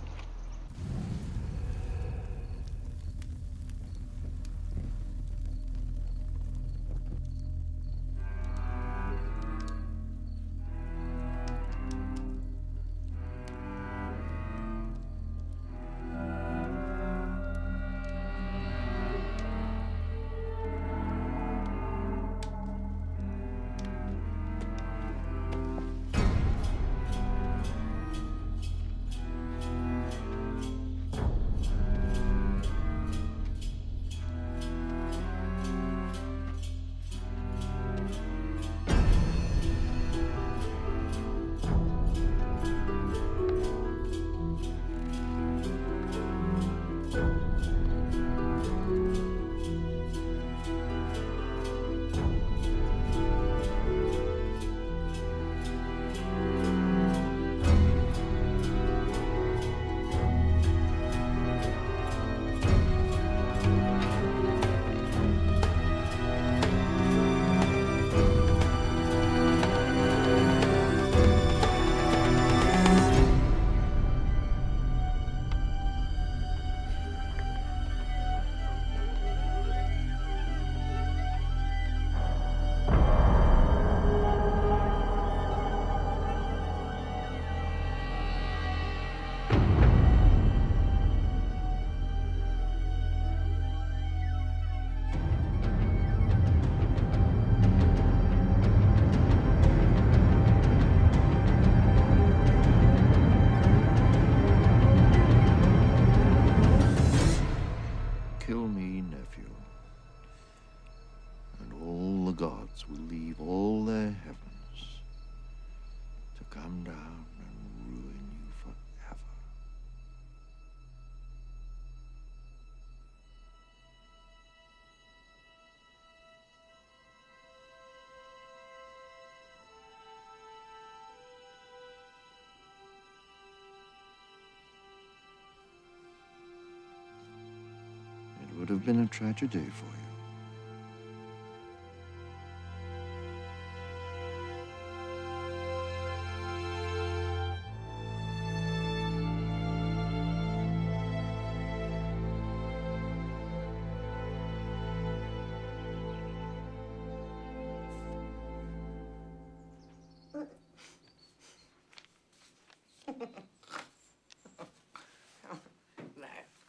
It would have been a tragedy for you.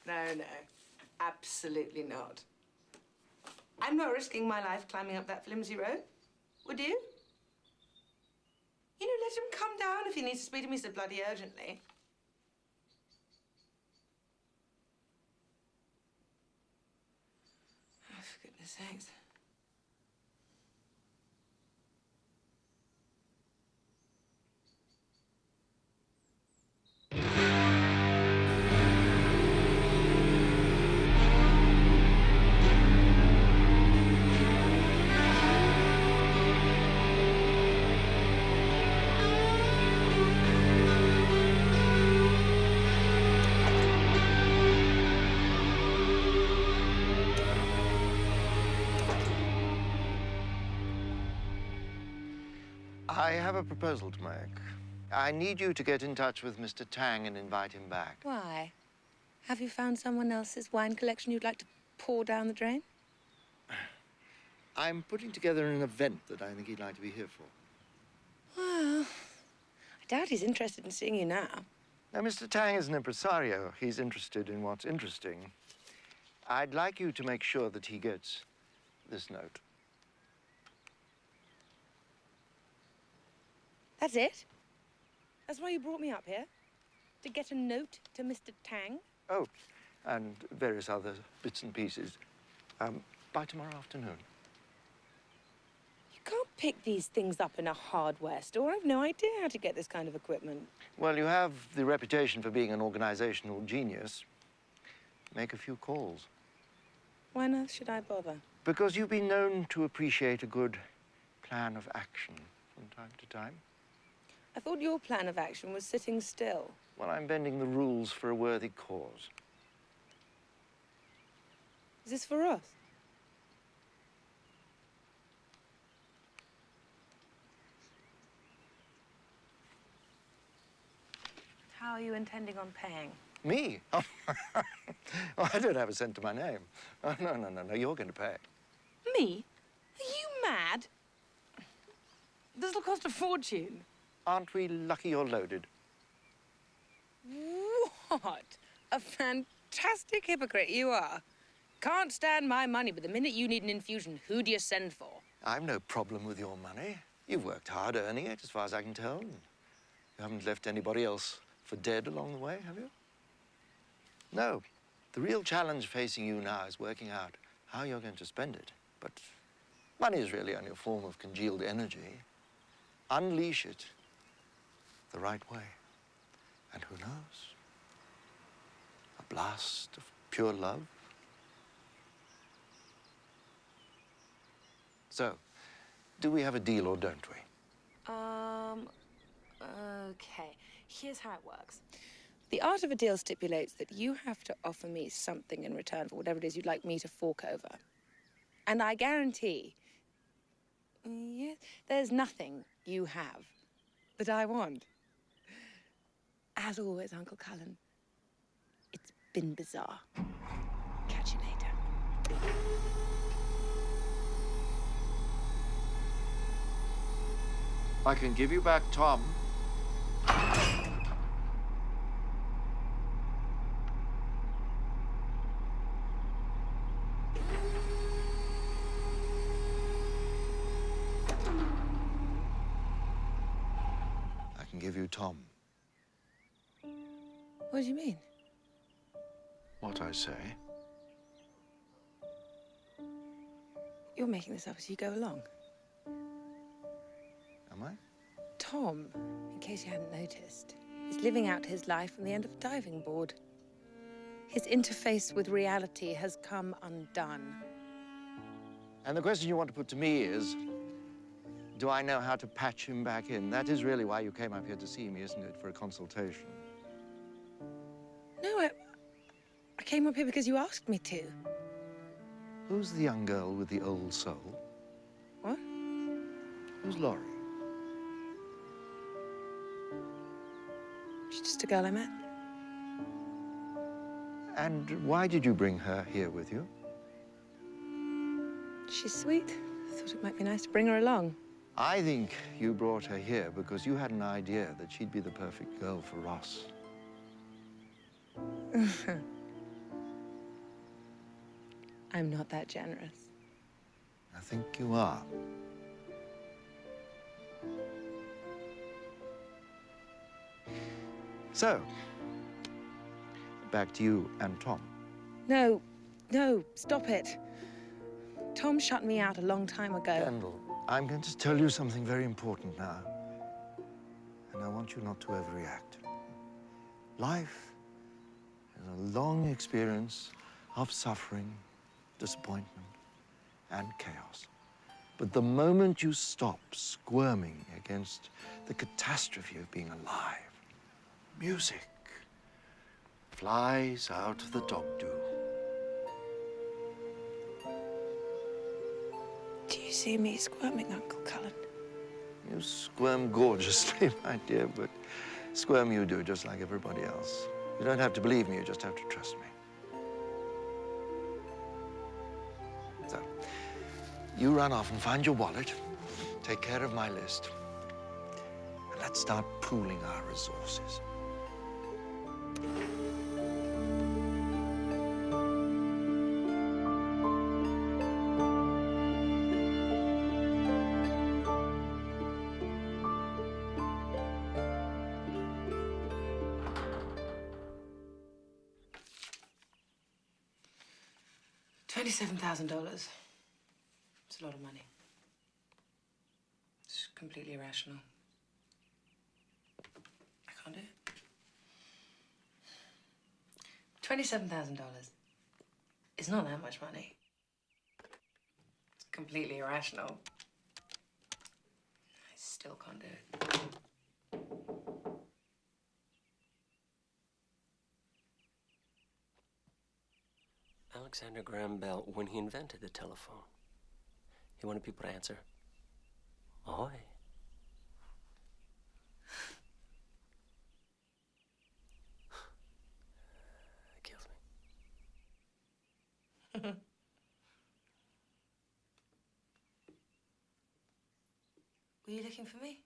No. Absolutely not. I'm not risking my life climbing up that flimsy rope. Would you? You know, let him come down if he needs to speak to me so bloody urgently. Oh, for goodness sakes. I have a proposal to make. I need you to get in touch with Mr. Tang and invite him back. Why? Have you found someone else's wine collection you'd like to pour down the drain? I'm putting together an event that I think he'd like to be here for. Well, I doubt he's interested in seeing you now. Now, Mr. Tang is an impresario. He's interested in what's interesting. I'd like you to make sure that he gets this note. That's it? That's why you brought me up here? To get a note to Mr. Tang? Oh, and various other bits and pieces. By tomorrow afternoon. You can't pick these things up in a hardware store. I've no idea how to get this kind of equipment. Well, you have the reputation for being an organizational genius. Make a few calls. Why on earth should I bother? Because you've been known to appreciate a good plan of action from time to time. I thought your plan of action was sitting still. Well, I'm bending the rules for a worthy cause. Is this for us? How are you intending on paying? Me? Oh, I don't have a cent to my name. Oh, no, you're going to pay. Me? Are you mad? This'll cost a fortune. Aren't we lucky you're loaded? What? A fantastic hypocrite you are. Can't stand my money, but the minute you need an infusion, who do you send for? I've no problem with your money. You've worked hard earning it, as far as I can tell. You haven't left anybody else for dead along the way, have you? No. The real challenge facing you now is working out how you're going to spend it. But money is really only a form of congealed energy. Unleash it the right way. And who knows? A blast of pure love. So, do we have a deal or don't we? Okay. Here's how it works. The art of a deal stipulates that you have to offer me something in return for whatever it is you'd like me to fork over. And I guarantee, yes, there's nothing you have that I want. As always, Uncle Cullen, it's been bizarre. Catch you later. I can give you back Tom. I can give you Tom. What do you mean? What I say. You're making this up as you go along. Am I? Tom, in case you hadn't noticed, is living out his life on the end of a diving board. His interface with reality has come undone. And the question you want to put to me is, do I know how to patch him back in? That is really why you came up here to see me, isn't it? For a consultation. No, I came up here because you asked me to. Who's the young girl with the old soul? What? Who's Laurie? She's just a girl I met. And why did you bring her here with you? She's sweet. I thought it might be nice to bring her along. I think you brought her here because you had an idea that she'd be the perfect girl for Ross. I'm not that generous. I think you are. So, back to you and Tom. No, stop it. Tom shut me out a long time ago. Kendall, I'm going to tell you something very important now. And I want you not to overreact. Life is a long experience of suffering, disappointment, and chaos. But the moment you stop squirming against the catastrophe of being alive, music flies out of the dog-do. Do you see me squirming, Uncle Cullen? You squirm gorgeously, my dear, but squirm you do, just like everybody else. You don't have to believe me, you just have to trust me. So, you run off and find your wallet, take care of my list, and let's start pooling our resources. $27,000. It's a lot of money. It's completely irrational. I can't do it. $27,000 is not that much money. It's completely irrational. I still can't do it. Alexander Graham Bell, when he invented the telephone, he wanted people to answer, "Ahoy." It kills me. Were you looking for me?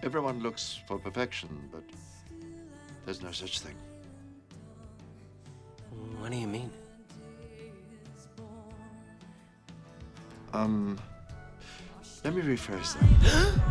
Everyone looks for perfection, but there's no such thing. What do you mean? Let me rephrase that.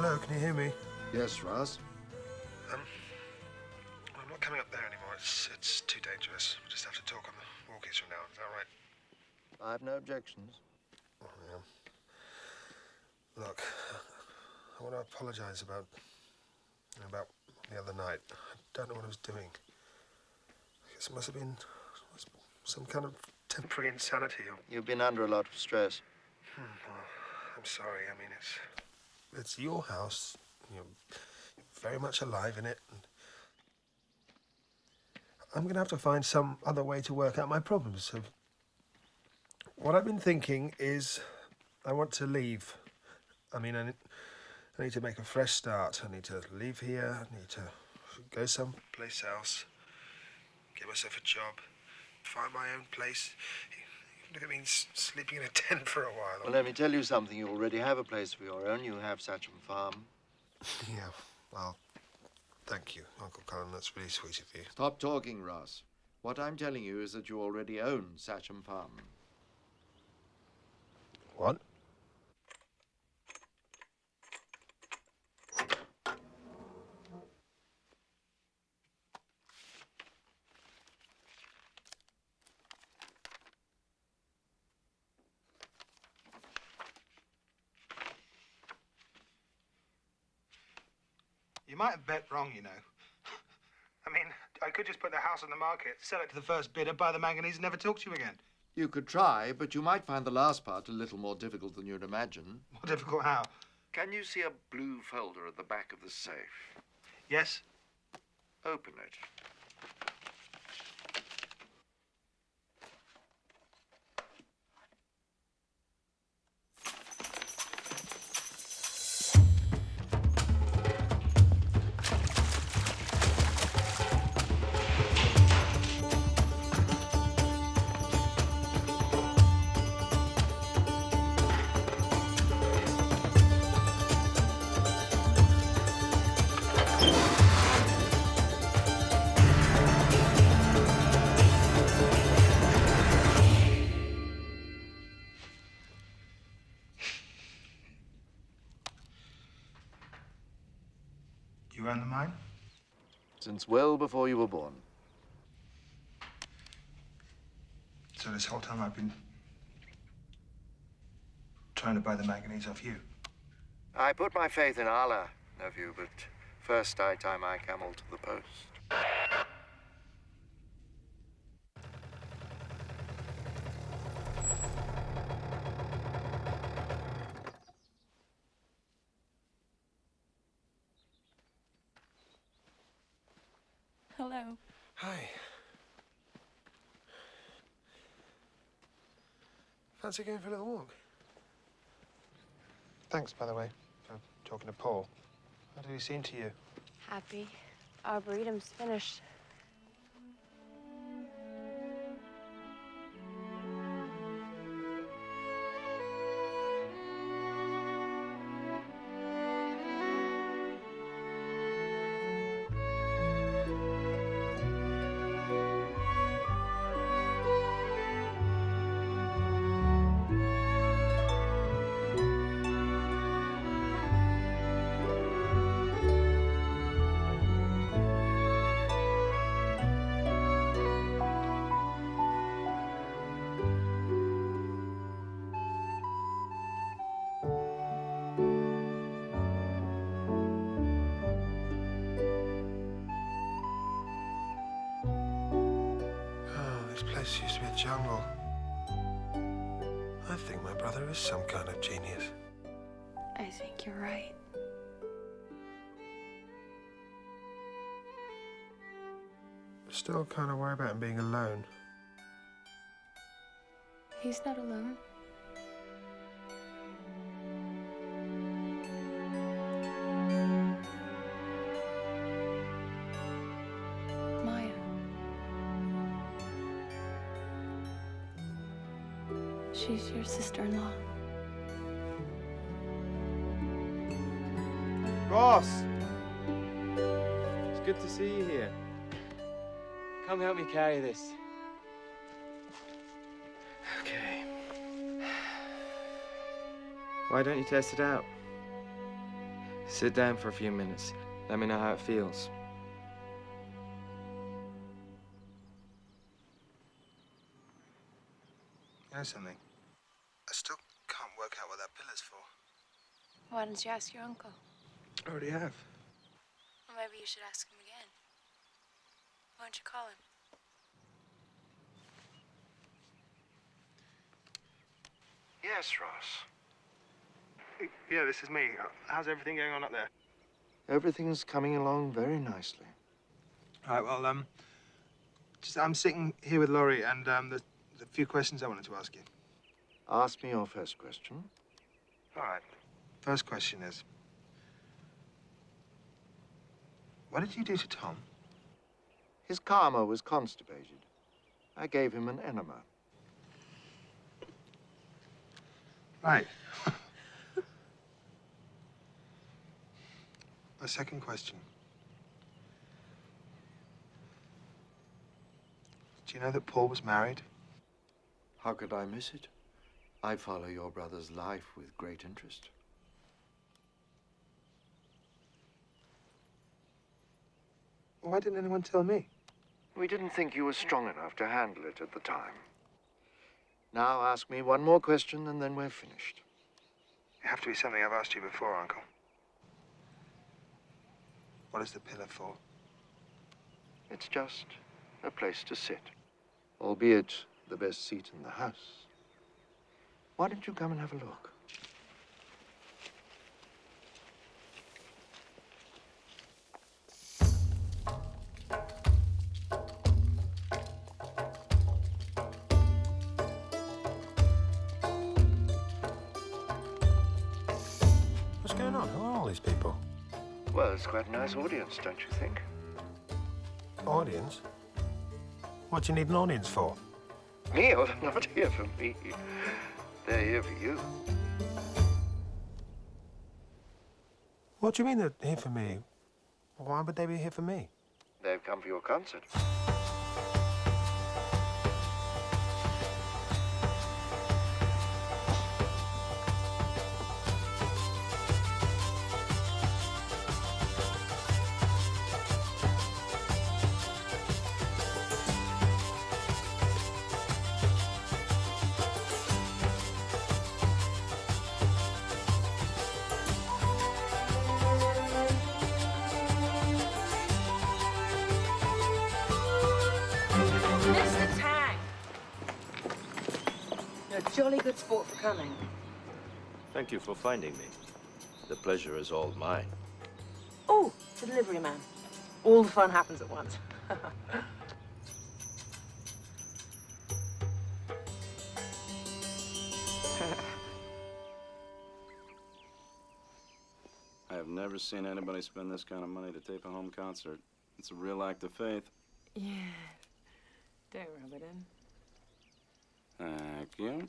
Hello, can you hear me? Yes, Russ? I'm not coming up there anymore. It's too dangerous. We'll just have to talk on the walkies from now on. Is that right? I have no objections. Oh, yeah. Look, I want to apologise about the other night. I don't know what I was doing. I guess it must have been some kind of temporary insanity. You've been under a lot of stress. Well, I'm sorry. I mean, it's your house. You're very much alive in it. And I'm going to have to find some other way to work out my problems. So what I've been thinking is I want to leave. I mean, I need to make a fresh start. I need to leave here. I need to go someplace else, get myself a job, find my own place. Even if it means sleeping in a tent for a while. Well, let me tell you something. You already have a place of your own. You have SACHEM Farm. Yeah, well, thank you, Uncle Cullen. That's really sweet of you. Stop talking, Russ. What I'm telling you is that you already own SACHEM Farm. What? You might have bet wrong, you know. I mean, I could just put the house on the market, sell it to the first bidder, buy the manganese, and never talk to you again. You could try, but you might find the last part a little more difficult than you'd imagine. More difficult how? Can you see a blue folder at the back of the safe? Yes? Open it. You own the mine? Since well before you were born. So this whole time I've been trying to buy the manganese off you. I put my faith in Allah, nephew, but first I tie my camel to the post. Hello. Hi. Fancy going for a little walk? Thanks, by the way, for talking to Paul. How did he seem to you? Happy. Arboretum's finished. This used to be a jungle. I think my brother is some kind of genius. I think you're right. Still kind of worry about him being alone. He's not alone. Maya. She's your sister-in-law. Ross! It's good to see you here. Come help me carry this. Okay. Why don't you test it out? Sit down for a few minutes. Let me know how it feels. You know something? I still can't work out what that pillar's for. Why don't you ask your uncle? I already have. Or maybe you should ask him again. Why don't you call him? Yes, Ross. Yeah, this is me. How's everything going on up there? Everything's coming along very nicely. All right, well, I'm sitting here with Laurie, and there's a few questions I wanted to ask you. Ask me your first question. All right. First question is, what did you do to Tom? His karma was constipated. I gave him an enema. Right. My second question. Do you know that Paul was married? How could I miss it? I follow your brother's life with great interest. Why didn't anyone tell me? We didn't think you were strong enough to handle it at the time. Now ask me one more question and then we're finished. It have to be something I've asked you before, Uncle. What is the pillar for? It's just a place to sit, albeit the best seat in the house. Why don't you come and have a look? What's going on? Who are all these people? Well, it's quite a nice audience, don't you think? Audience? What do you need an audience for? Me? Oh, they're not here for me. They're here for you. What do you mean they're here for me? Why would they be here for me? They've come for your concert. Mr. Tang! You're a jolly good sport for coming. Thank you for finding me. The pleasure is all mine. Oh, the delivery man. All the fun happens at once. I have never seen anybody spend this kind of money to tape a home concert. It's a real act of faith. Yeah. Don't rub it in. Thank you.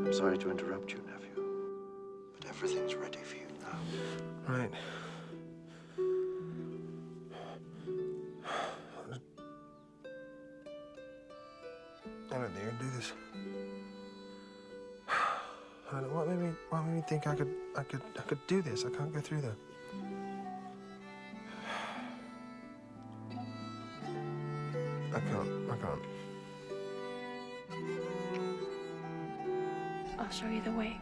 I'm sorry to interrupt you, nephew, but everything's ready for you now. Right. I don't think I can do this. I don't know what made me think I could do this. I can't go through there. I can't. I'll show you the way.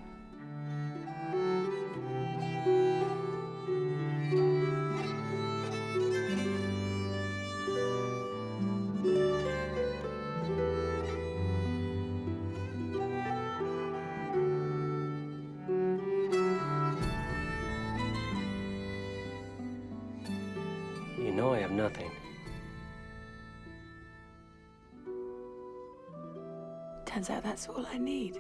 You know I have nothing. Turns out that's all I need.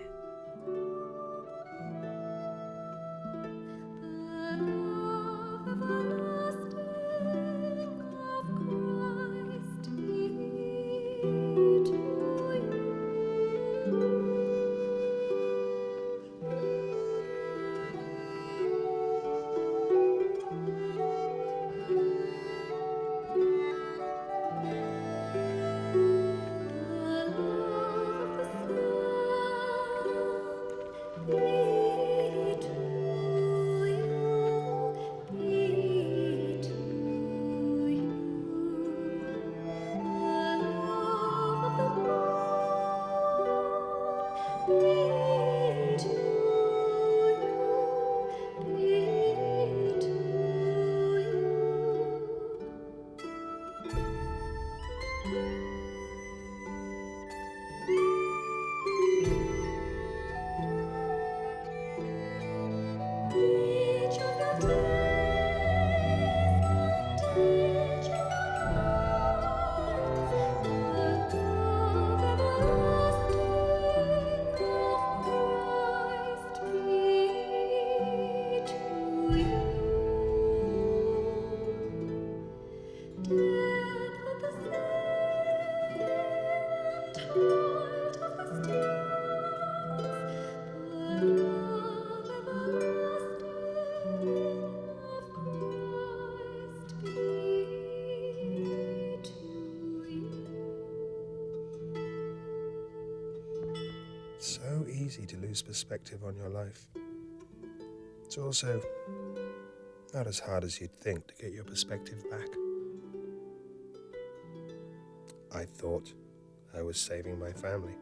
So easy to lose perspective on your life. It's also not as hard as you'd think to get your perspective back. I thought I was saving my family.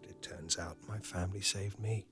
But it turns out my family saved me.